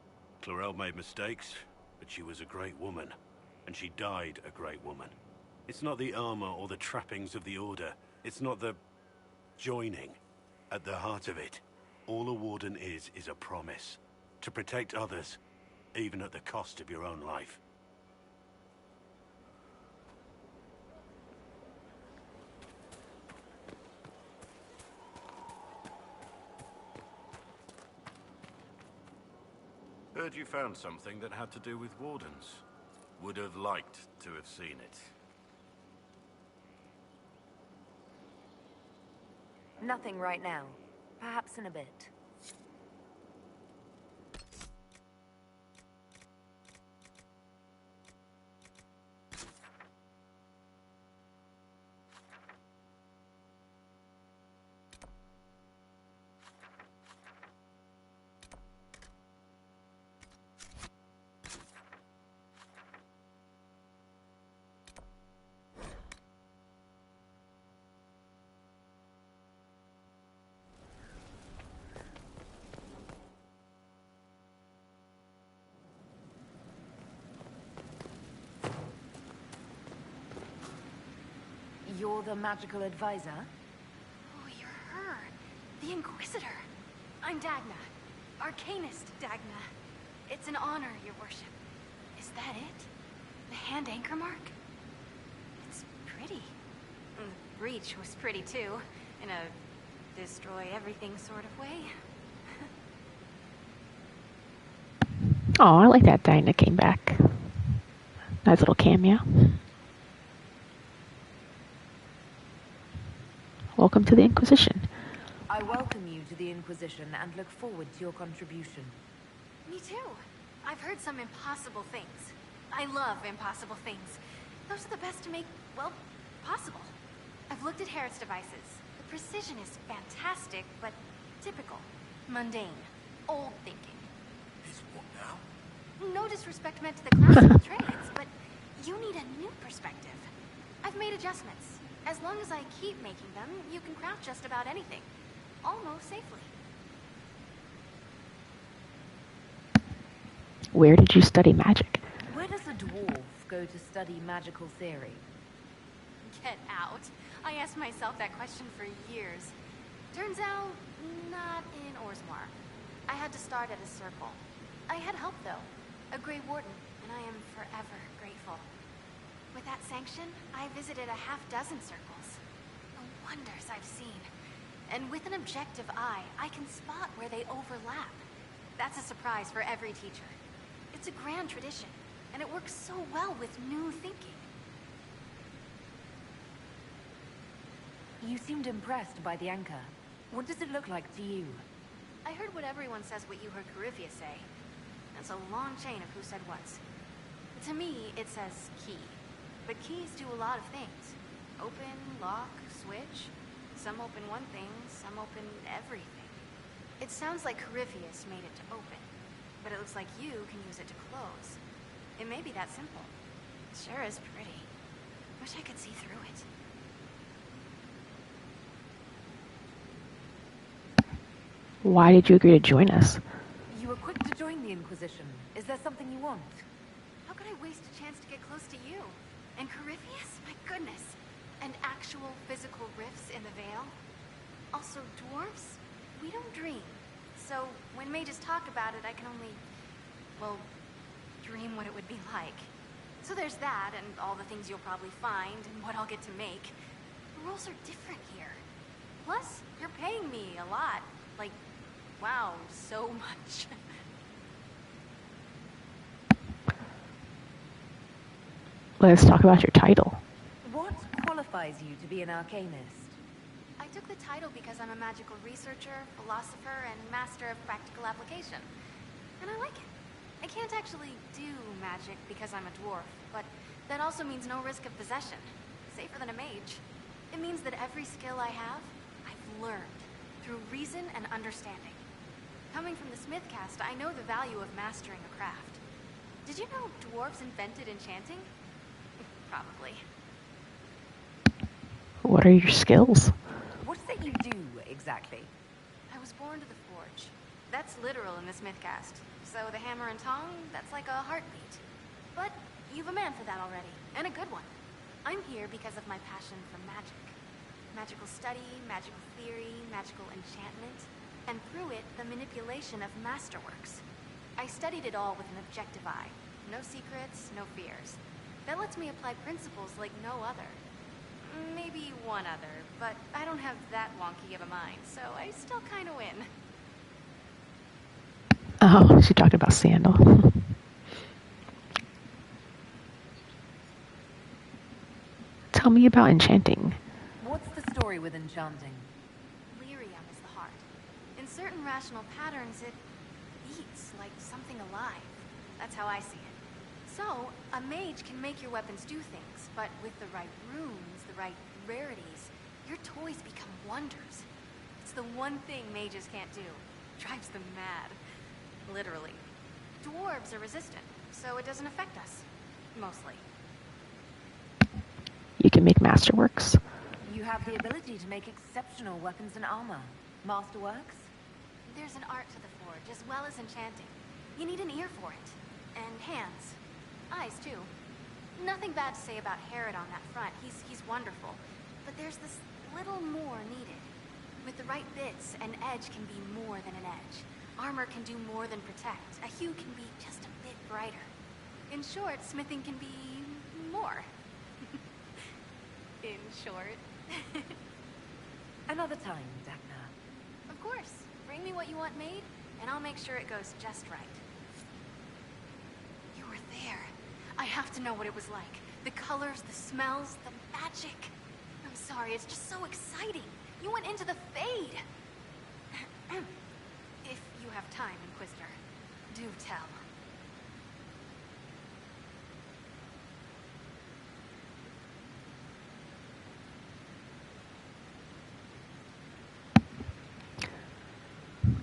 Clarel made mistakes, but she was a great woman. And she died a great woman. It's not the armor or the trappings of the Order. It's not the joining. At the heart of it, all a Warden is a promise. To protect others, even at the cost of your own life. Heard you found something that had to do with Wardens. Would have liked to have seen it. Nothing right now. Perhaps in a bit. You're the magical advisor? Oh, you're her. The Inquisitor. I'm Dagna. Arcanist Dagna. It's an honor, your worship. Is that it? The hand anchor mark? It's pretty. And the breach was pretty too. In a destroy everything sort of way. Oh, I like that Dinah came back. Nice little cameo. Welcome to the Inquisition. I welcome you to the Inquisition and look forward to your contribution. Me too. I've heard some impossible things. I love impossible things. Those are the best to make, well, possible. I've looked at Harrod's devices. The precision is fantastic, but typical. Mundane. Old thinking. Is what now? No disrespect meant to the classical trades, but you need a new perspective. I've made adjustments. As long as I keep making them, you can craft just about anything. Almost safely. Where did you study magic? Where does a dwarf go to study magical theory? Get out. I asked myself that question for years. Turns out, not in Orzammar. I had to start at a circle. I had help, though. A Grey Warden, and I am forever grateful. With that sanction, I visited a half-dozen circles. The wonders I've seen. And with an objective eye, I can spot where they overlap. That's a surprise for every teacher. It's a grand tradition, and it works so well with new thinking. You seemed impressed by the anchor. What does it look like to you? I heard what everyone says what you heard Corypheus say. It's a long chain of who said what's. To me, it says key. But keys do a lot of things. Open, lock, switch. Some open one thing, some open everything. It sounds like Corypheus made it to open, but it looks like you can use it to close. It may be that simple. It sure is pretty. Wish I could see through it. Why did you agree to join us? You were quick to join the Inquisition. Is there something you want? How could I waste a chance to get close to you? And Corypheus? My goodness. And actual physical rifts in the Veil? Also, dwarves? We don't dream. So, when mages talk about it, I can only, well, dream what it would be like. So there's that, and all the things you'll probably find, and what I'll get to make. The rules are different here. Plus, you're paying me a lot. Like, wow, so much. Let's talk about your title. What qualifies you to be an arcanist? I took the title because I'm a magical researcher, philosopher, and master of practical application. And I like it. I can't actually do magic because I'm a dwarf, but that also means no risk of possession. Safer than a mage. It means that every skill I have, I've learned through reason and understanding. Coming from the smith caste, I know the value of mastering a craft. Did you know dwarves invented enchanting? Probably. What are your skills? What is it you do, exactly? I was born to the forge. That's literal in the smith caste. So the hammer and tong, that's like a heartbeat. But you've a man for that already, and a good one. I'm here because of my passion for magic. Magical study, magical theory, magical enchantment, and through it, the manipulation of masterworks. I studied it all with an objective eye. No secrets, no fears. That lets me apply principles like no other. Maybe one other, but I don't have that wonky of a mind, so I still kind of win. Oh, she talked about Sandal. Tell me about enchanting. What's the story with enchanting? Lyrium is the heart. In certain rational patterns, it beats like something alive. That's how I see it. So, a mage can make your weapons do things, but with the right runes, the right rarities, your toys become wonders. It's the one thing mages can't do. Drives them mad. Literally. Dwarves are resistant, so it doesn't affect us. Mostly. You can make masterworks. You have the ability to make exceptional weapons and armor. Masterworks? There's an art to the forge, as well as enchanting. You need an ear for it. And hands. Eyes, too. Nothing bad to say about Herod on that front. He's wonderful. But there's this little more needed. With the right bits, an edge can be more than an edge. Armor can do more than protect. A hue can be just a bit brighter. In short, smithing can be more. In short. Another time, Dagna. Of course. Bring me what you want made, and I'll make sure it goes just right. You were there. I have to know what it was like. The colors, the smells, the magic. I'm sorry, it's just so exciting. You went into the Fade. If you have time, Inquisitor, do tell.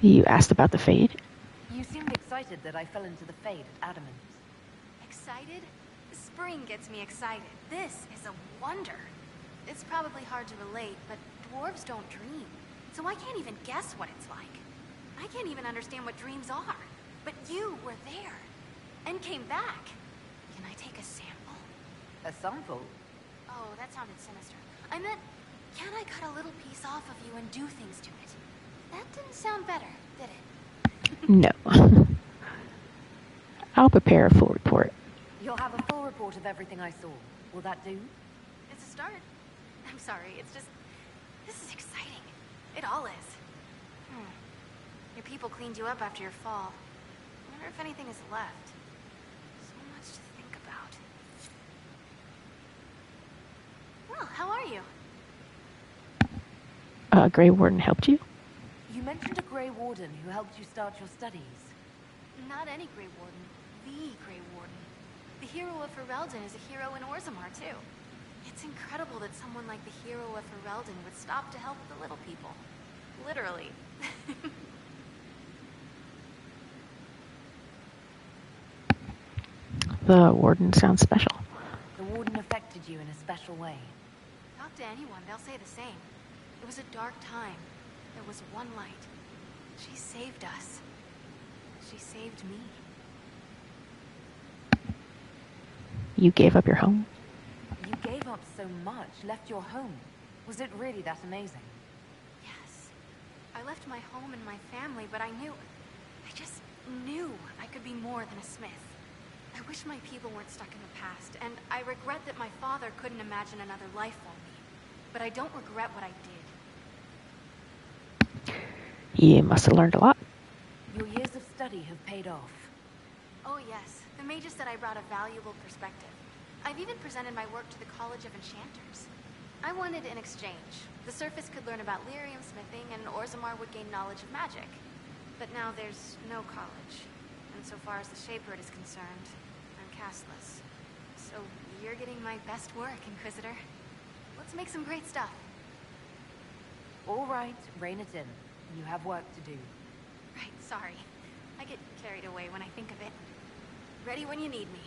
You asked about the Fade? You seemed excited that I fell into the Fade at Adamant. Excited? Spring gets me excited. This is a wonder. It's probably hard to relate, but dwarves don't dream. So I can't even guess what it's like. I can't even understand what dreams are. But you were there. And came back. Can I take a sample? A sample? Oh, that sounded sinister. I meant, can I cut a little piece off of you and do things to it? That didn't sound better, did it? No. I'll prepare a full report. You'll have a full report of everything I saw. Will that do? It's a start. I'm sorry, it's just... This is exciting. It all is. Your people cleaned you up after your fall. I wonder if anything is left. So much to think about. Well, how are you? Grey Warden helped you? You mentioned a Grey Warden who helped you start your studies. Not any Grey Warden. The Grey Warden. The hero of Ferelden is a hero in Orzammar, too. It's incredible that someone like the hero of Ferelden would stop to help the little people. Literally. The Warden sounds special. The Warden affected you in a special way. Talk to anyone, they'll say the same. It was a dark time. There was one light. She saved us. She saved me. You gave up your home? You gave up so much, left your home. Was it really that amazing? Yes. I left my home and my family, but I just knew I could be more than a smith. I wish my people weren't stuck in the past, and I regret that my father couldn't imagine another life for me. But I don't regret what I did. You must have learned a lot. Your years of study have paid off. Oh yes, the mages said I brought a valuable perspective. I've even presented my work to the College of Enchanters. I wanted an exchange. The Surface could learn about lyrium smithing, and Orzammar would gain knowledge of magic. But now there's no college. And so far as the Shaperd is concerned, I'm castless. So you're getting my best work, Inquisitor. Let's make some great stuff. All right, rein it in. You have work to do. Right, sorry. I get carried away when I think of it. Ready when you need me.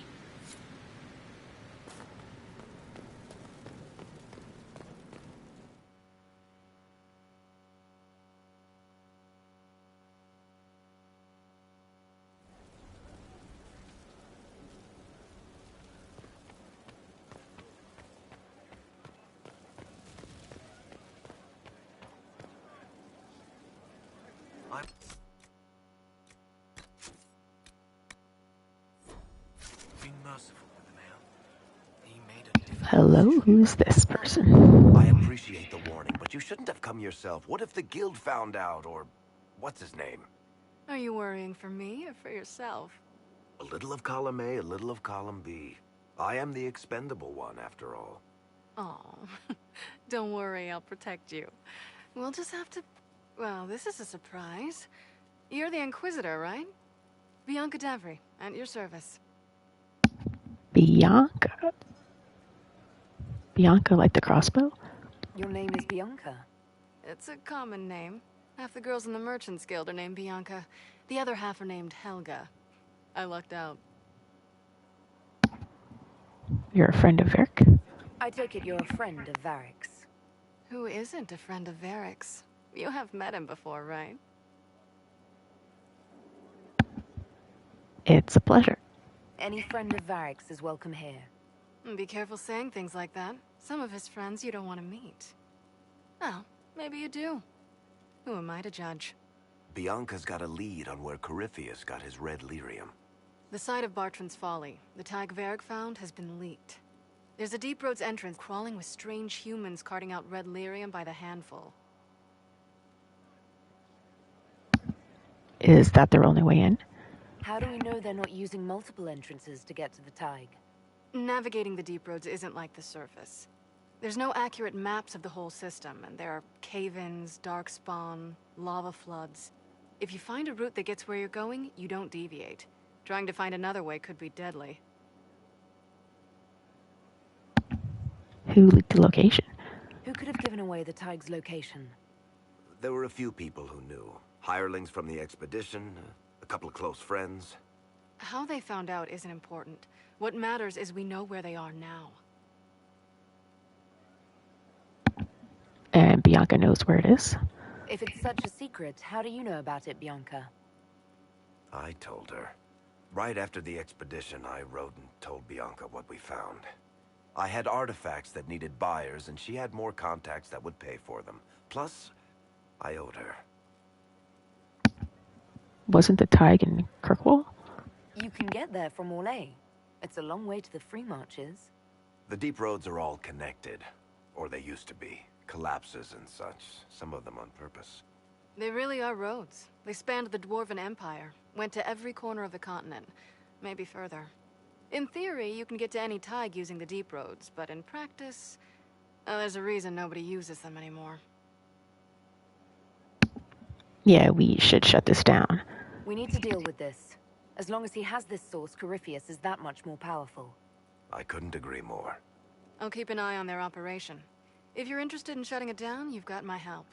Be merciful with the man. He made a difference. Hello, who's this person? I appreciate the warning, but you shouldn't have come yourself. What if the guild found out, or what's his name? Are you worrying for me or for yourself? A little of column A, a little of column B. I am the expendable one, after all. Oh, don't worry, I'll protect you. We'll just have to... Well, this is a surprise. You're the Inquisitor, right? Bianca Davry, at your service. Bianca? Bianca like the crossbow? Your name is Bianca. It's a common name. Half the girls in the Merchants Guild are named Bianca. The other half are named Helga. I lucked out. You're a friend of Varric? I take it you're a friend of Varric's. Who isn't a friend of Varric's? You have met him before, right? It's a pleasure. Any friend of Varric's is welcome here. Be careful saying things like that. Some of his friends you don't want to meet. Oh, maybe you do. Who am I to judge? Bianca's got a lead on where Corypheus got his red lyrium. The site of Bartrand's Folly, the tag Varric found, has been leaked. There's a Deep Roads entrance crawling with strange humans carting out red lyrium by the handful. Is that their only way in? How do we know they're not using multiple entrances to get to the Tig? Navigating the Deep Roads isn't like the surface. There's no accurate maps of the whole system, and there are cave-ins, darkspawn, lava floods. If you find a route that gets where you're going, you don't deviate. Trying to find another way could be deadly. Who leaked the location? Who could have given away the Tig's location? There were a few people who knew. Hirelings from the expedition, a couple of close friends. How they found out isn't important. What matters is we know where they are now. And Bianca knows where it is? If it's such a secret, how do you know about it, Bianca? I told her. Right after the expedition, I wrote and told Bianca what we found. I had artifacts that needed buyers, and she had more contacts that would pay for them. Plus, I owed her. Wasn't the Tig in Kirkwall? You can get there from Orlais. It's a long way to the Free Marches. The deep roads are all connected. Or they used to be. Collapses and such. Some of them on purpose. They really are roads. They spanned the Dwarven Empire. Went to every corner of the continent. Maybe further. In theory, you can get to any Tig using the deep roads, but in practice, there's a reason nobody uses them anymore. Yeah, we should shut this down. We need to deal with this. As long as he has this source, Corypheus is that much more powerful. I couldn't agree more. I'll keep an eye on their operation. If you're interested in shutting it down, you've got my help.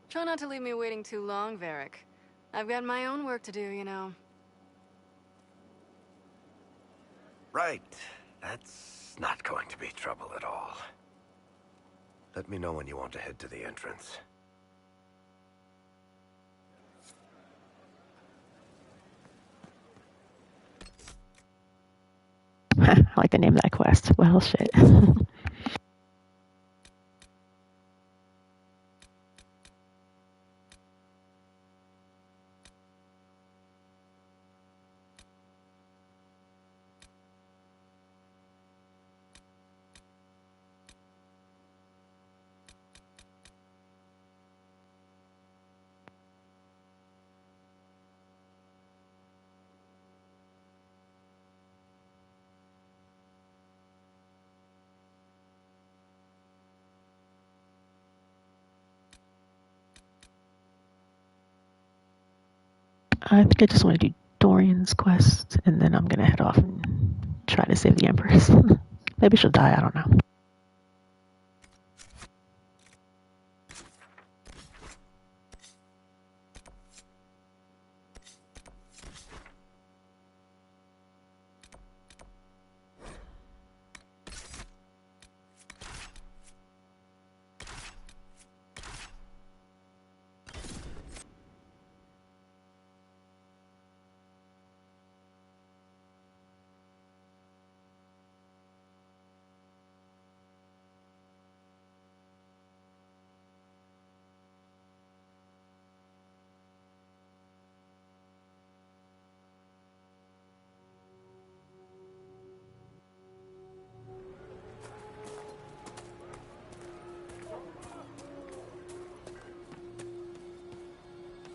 Try not to leave me waiting too long, Varric. I've got my own work to do, you know. Right. That's not going to be trouble at all. Let me know when you want to head to the entrance. I like the name of that quest. Well, shit. I think I just want to do Dorian's quest, and then I'm gonna head off and try to save the Empress. Maybe she'll die, I don't know.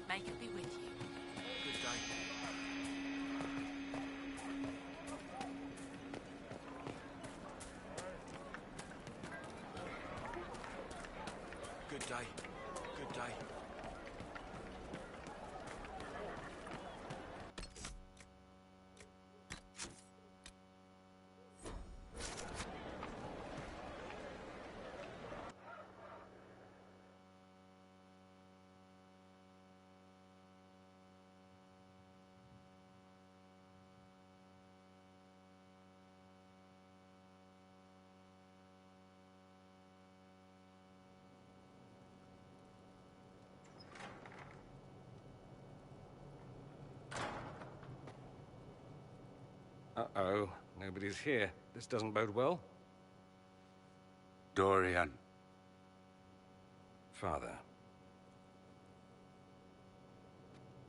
May it be with you. Good day. Good day. Good day. Uh-oh, nobody's here. This doesn't bode well. Dorian. Father.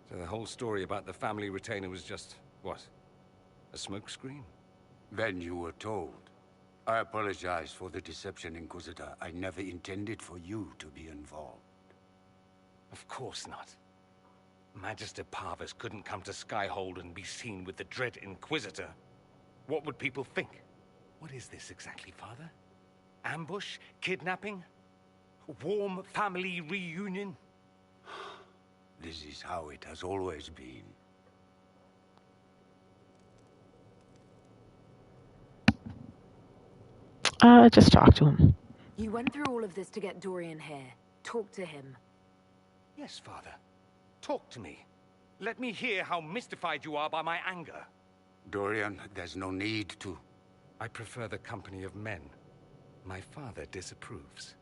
So the whole story about the family retainer was just, what? A smokescreen? Then you were told. I apologize for the deception, Inquisitor. I never intended for you to be involved. Of course not. Magister Parvis couldn't come to Skyhold and be seen with the dread Inquisitor. What would people think? What is this exactly, Father? Ambush? Kidnapping? Warm family reunion? This is how it has always been. Just talk to him. You went through all of this to get Dorian here. Talk to him. Yes, Father. Talk to me. Let me hear how mystified you are by my anger. Dorian, there's no need to. I prefer the company of men. My father disapproves.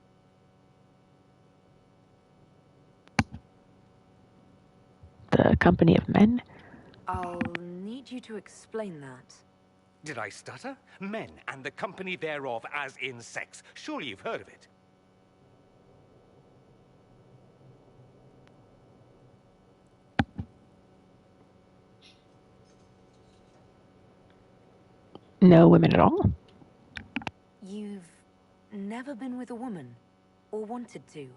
The company of men? I'll need you to explain that. Did I stutter? Men and the company thereof as in sex. Surely you've heard of it. No women at all? You've never been with a woman? Or wanted to?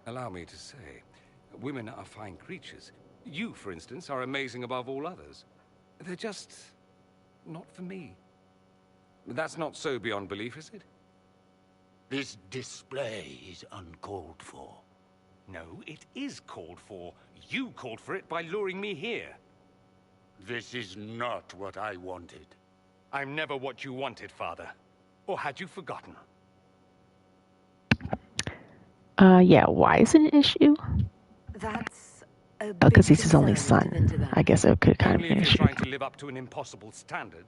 Allow me to say, women are fine creatures. You, for instance, are amazing above all others. They're just not for me. That's not so beyond belief, is it? This display is uncalled for. No, it is called for. You called for it by luring me here. This is not what I wanted. I'm never what you wanted, Father. Or had you forgotten? Yeah, why is it an issue? That's a Because big he's his only concern to son. Tevinter then. I guess it could kind of Only be an if issue. you're trying to live up to an impossible standard.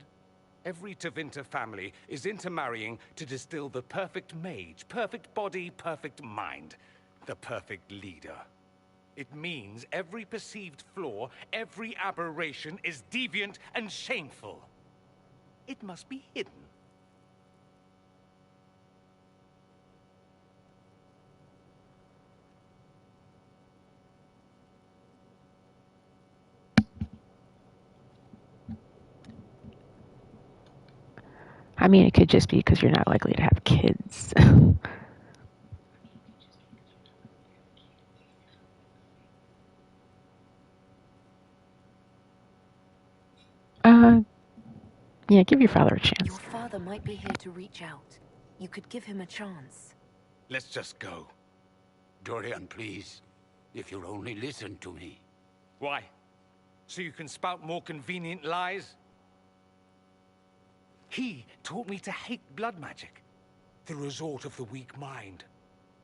Every Tevinter family is intermarrying to distill the perfect mage, perfect body, perfect mind, the perfect leader. It means every perceived flaw, every aberration is deviant and shameful. it must be hidden. I mean, it could just be because you're not likely to have kids. Yeah, give your father a chance. Your father might be here to reach out. You could give him a chance. Let's just go. Dorian, please. If you'll only listen to me. Why? So you can spout more convenient lies? He taught me to hate blood magic. The resort of the weak mind.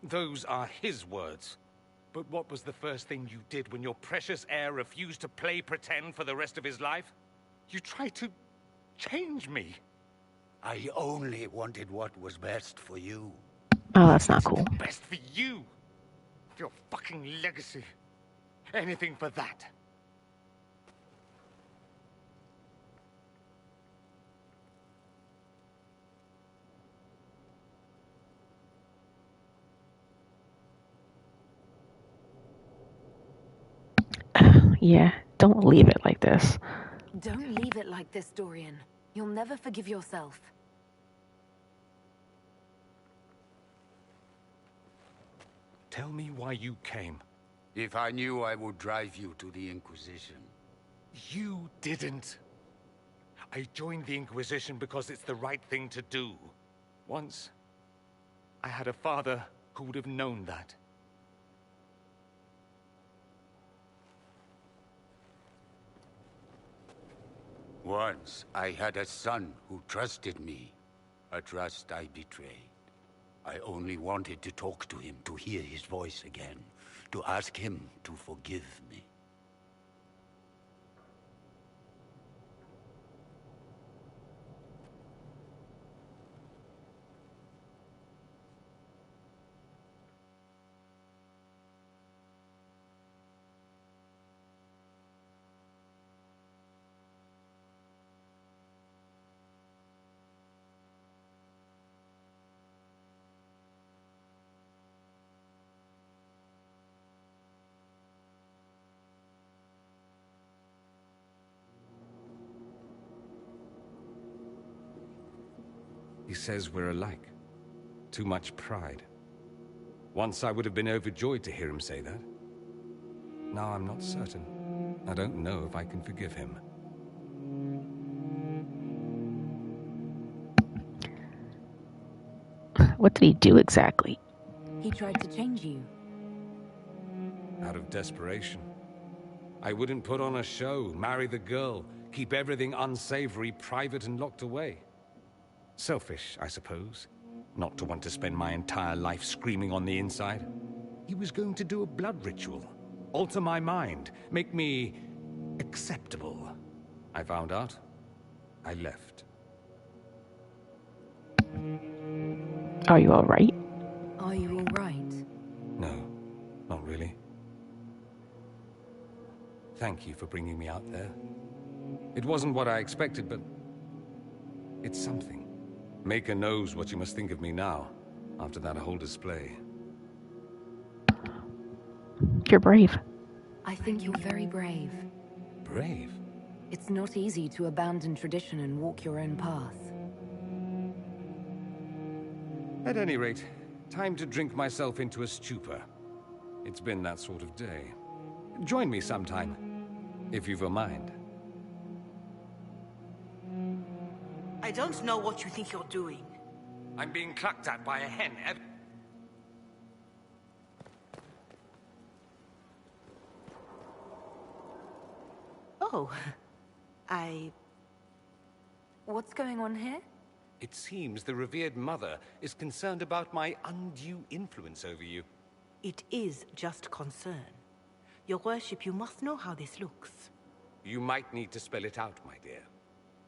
Those are his words. But what was the first thing you did when your precious heir refused to play pretend for the rest of his life? You tried to change me. I only wanted what was best for you. Oh, that's not cool. Best for you. Your fucking legacy. Anything for that. Yeah, don't leave it like this. Don't leave it like this, Dorian. You'll never forgive yourself. Tell me why you came. If I knew, I would drive you to the Inquisition. You didn't. I joined the Inquisition because it's the right thing to do. Once, I had a father who would have known that. Once, I had a son who trusted me. A trust I betrayed. I only wanted to talk to him, to hear his voice again, to ask him to forgive me. He says we're alike. Too much pride. Once I would have been overjoyed to hear him say that. Now I'm not certain. I don't know if I can forgive him. What did he do exactly? He tried to change you. Out of desperation. I wouldn't put on a show, marry the girl, keep everything unsavory, private and locked away. Selfish, I suppose. Not to want to spend my entire life screaming on the inside. He was going to do a blood ritual. Alter my mind. Make me acceptable. I found out. I left. Are you alright? Are you alright? No, not really. Thank you for bringing me out there. It wasn't what I expected, but it's something. Maker knows what you must think of me now, after that whole display. You're brave. I think you're very brave. Brave? It's not easy to abandon tradition and walk your own path. At any rate, time to drink myself into a stupor. It's been that sort of day. Join me sometime, if you've a mind. I don't know what you think you're doing. I'm being clucked at by a hen. Oh, What's going on here? It seems the revered mother is concerned about my undue influence over you. It is just concern. Your worship, you must know how this looks. You might need to spell it out, my dear.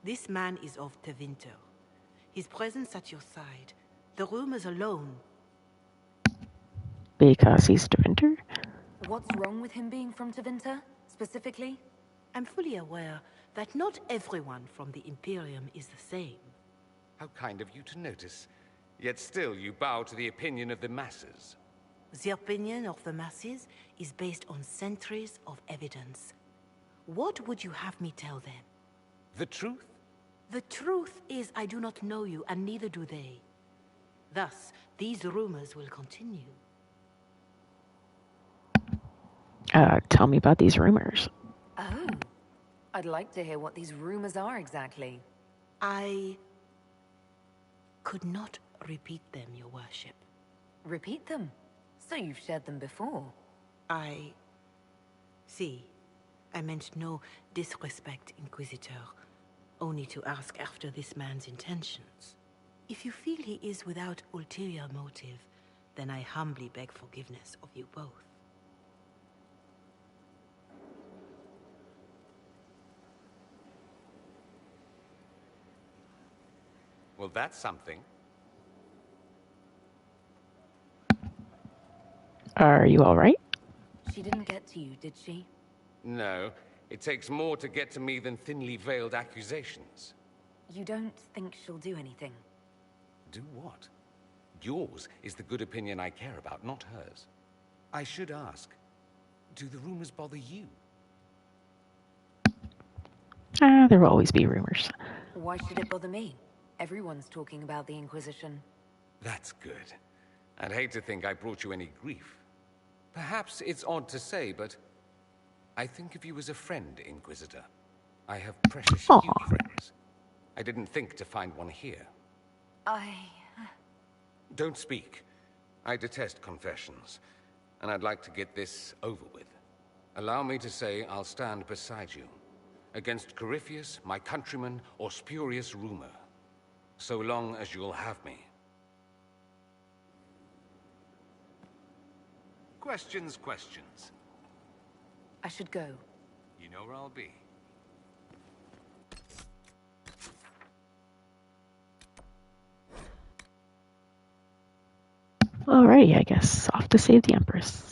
This man is of Tevinter. His presence at your side. The rumors alone. Because he's Tevinter? What's wrong with him being from Tevinter, specifically? I'm fully aware that not everyone from the Imperium is the same. How kind of you to notice. Yet still you bow to the opinion of the masses. The opinion of the masses is based on centuries of evidence. What would you have me tell them? The truth? The truth is I do not know you, and neither do they. Thus, these rumors will continue. Tell me about these rumors. Oh, I'd like to hear what these rumors are exactly. I could not repeat them, Your Worship. Repeat them? So you've shared them before? See, I meant no disrespect, Inquisitor. Only to ask after this man's intentions. If you feel he is without ulterior motive, then I humbly beg forgiveness of you both. Well, that's something. Are you all right? She didn't get to you, did she? No. It takes more to get to me than thinly veiled accusations. You don't think she'll do anything? Do what? Yours is the good opinion I care about, not hers. I should ask, do the rumors bother you? There will always be rumors. Why should it bother me? Everyone's talking about the Inquisition. That's good. I'd hate to think I brought you any grief. Perhaps it's odd to say, but I think of you as a friend, Inquisitor. I have precious few friends. I didn't think to find one here. Don't speak. I detest confessions, and I'd like to get this over with. Allow me to say I'll stand beside you, against Corypheus, my countryman, or spurious rumor, so long as you'll have me. Questions. I should go. You know where I'll be. Alrighty, I guess. Off to save the Empress.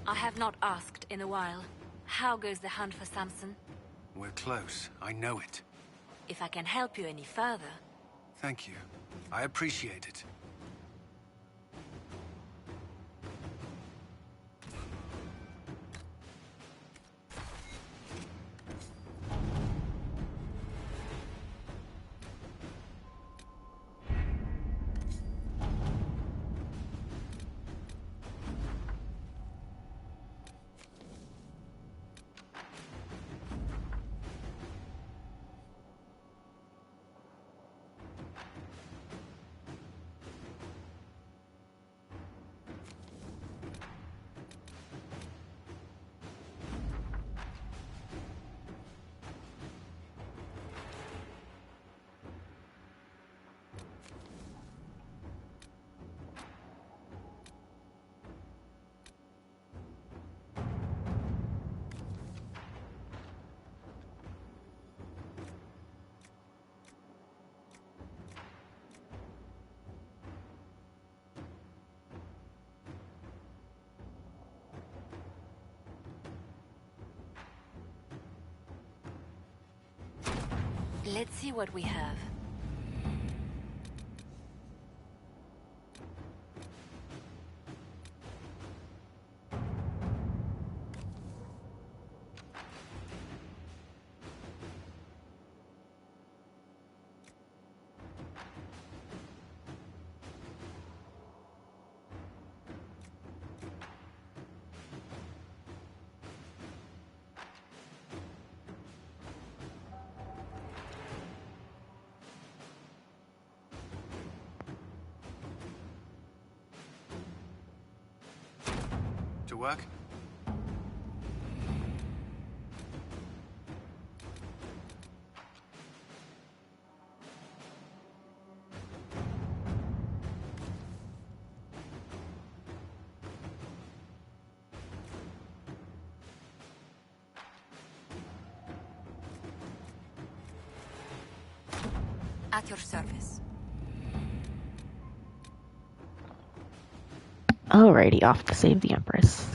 I have not asked in a while. How goes the hunt for Samson? We're close. I know it. If I can help you any further... Thank you. I appreciate it. Let's see what we have. To work? At your service. Alrighty, off to save the Empress.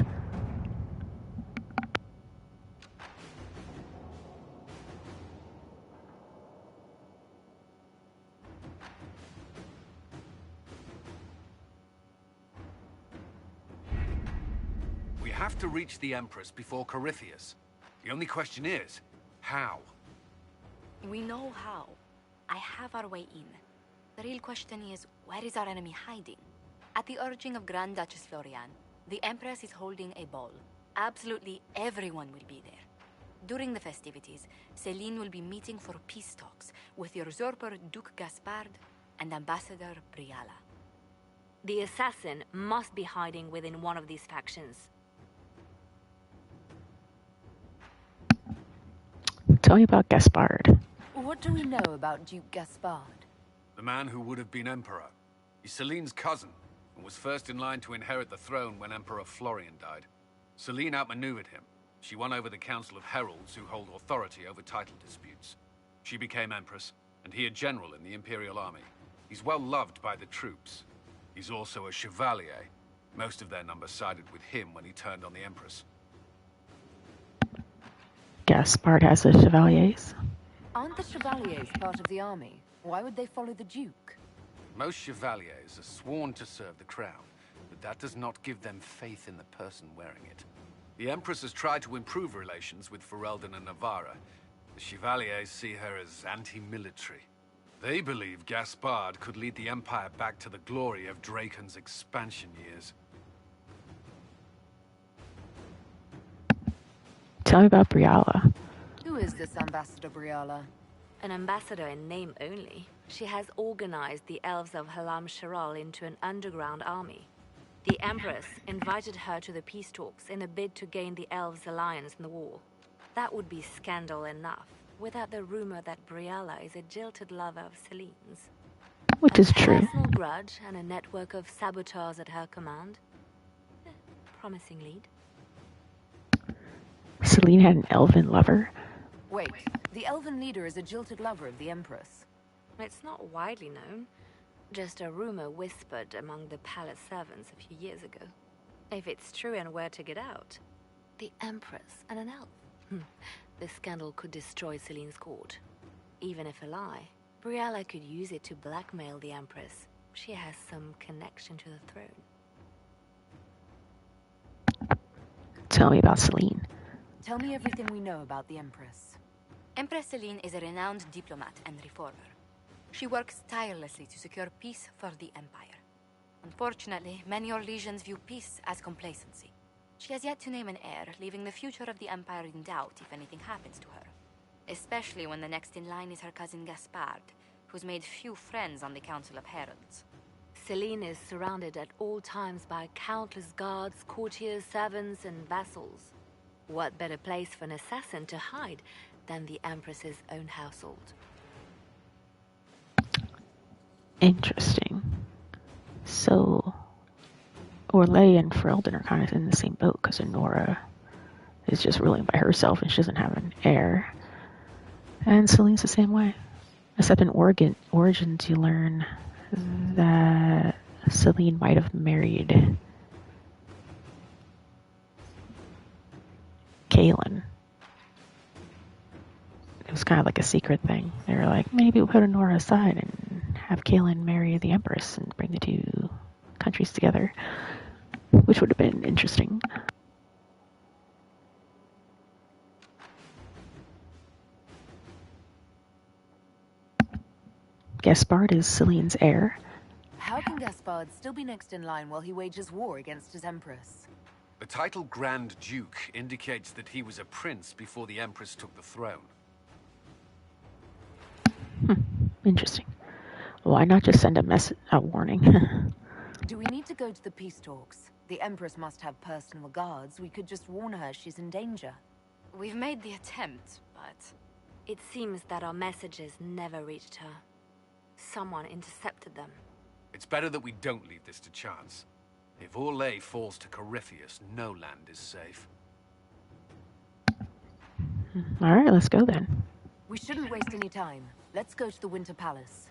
We have to reach the Empress before Corypheus. The only question is, how? We know how. I have our way in. The real question is, where is our enemy hiding? At the urging of Grand Duchess Florian, the Empress is holding a ball. Absolutely everyone will be there. During the festivities, Celine will be meeting for peace talks with usurper Duke Gaspard and Ambassador Briala. The assassin must be hiding within one of these factions. Tell me about Gaspard. What do we know about Duke Gaspard? The man who would have been Emperor. He's Celine's cousin, and was first in line to inherit the throne when Emperor Florian died. Celine outmaneuvered him. She won over the Council of Heralds, who hold authority over title disputes. She became Empress, and he a general in the Imperial Army. He's well loved by the troops. He's also a Chevalier. Most of their number sided with him when he turned on the Empress. Gaspard has the Chevaliers. Aren't the Chevaliers part of the army? Why would they follow the Duke? Most Chevaliers are sworn to serve the crown, but that does not give them faith in the person wearing it. The Empress has tried to improve relations with Ferelden and Navarra. The Chevaliers see her as anti-military. They believe Gaspard could lead the Empire back to the glory of Draken's expansion years. Tell me about Briala. Who is this Ambassador Briala? An ambassador in name only. She has organized the elves of Halam Sharal into an underground army. The Empress invited her to the peace talks in a bid to gain the elves' alliance in the war. That would be scandal enough, without the rumor that Briala is a jilted lover of Celine's. Which is true. A personal grudge and a network of saboteurs at her command. Promising lead. Celine had an elven lover. Wait, the elven leader is a jilted lover of the Empress. It's not widely known. Just a rumor whispered among the palace servants a few years ago. If it's true and were to get out, the Empress and an elf. The scandal could destroy Celine's court. Even if a lie, Briala could use it to blackmail the Empress. She has some connection to the throne. Tell me about Celine. Tell me everything we know about the Empress. Empress Celine is a renowned diplomat and reformer. She works tirelessly to secure peace for the Empire. Unfortunately, many Orlesians view peace as complacency. She has yet to name an heir, leaving the future of the Empire in doubt if anything happens to her. Especially when the next in line is her cousin Gaspard, who's made few friends on the Council of Heralds. Celine is surrounded at all times by countless guards, courtiers, servants, and vassals. What better place for an assassin to hide than the Empress's own household? Interesting. So, Orlais and Ferelden are kind of in the same boat because Nora is just ruling by herself and she doesn't have an heir. And Celine's the same way. Except in Origins you learn that Celine might have married Kaelin, was kind of like a secret thing. They were like, maybe we'll put Honora aside and have Kaelin marry the Empress and bring the two countries together, which would have been interesting. Gaspard is Celine's heir. How can Gaspard still be next in line while he wages war against his Empress? The title Grand Duke indicates that he was a prince before the Empress took the throne. Interesting. Why not just send a warning? Do we need to go to the peace talks? The Empress must have personal guards. We could just warn her she's in danger. We've made the attempt, but... It seems that our messages never reached her. Someone intercepted them. It's better that we don't leave this to chance. If Orlais falls to Corypheus, no land is safe. Alright, let's go then. We shouldn't waste any time. Let's go to the Winter Palace.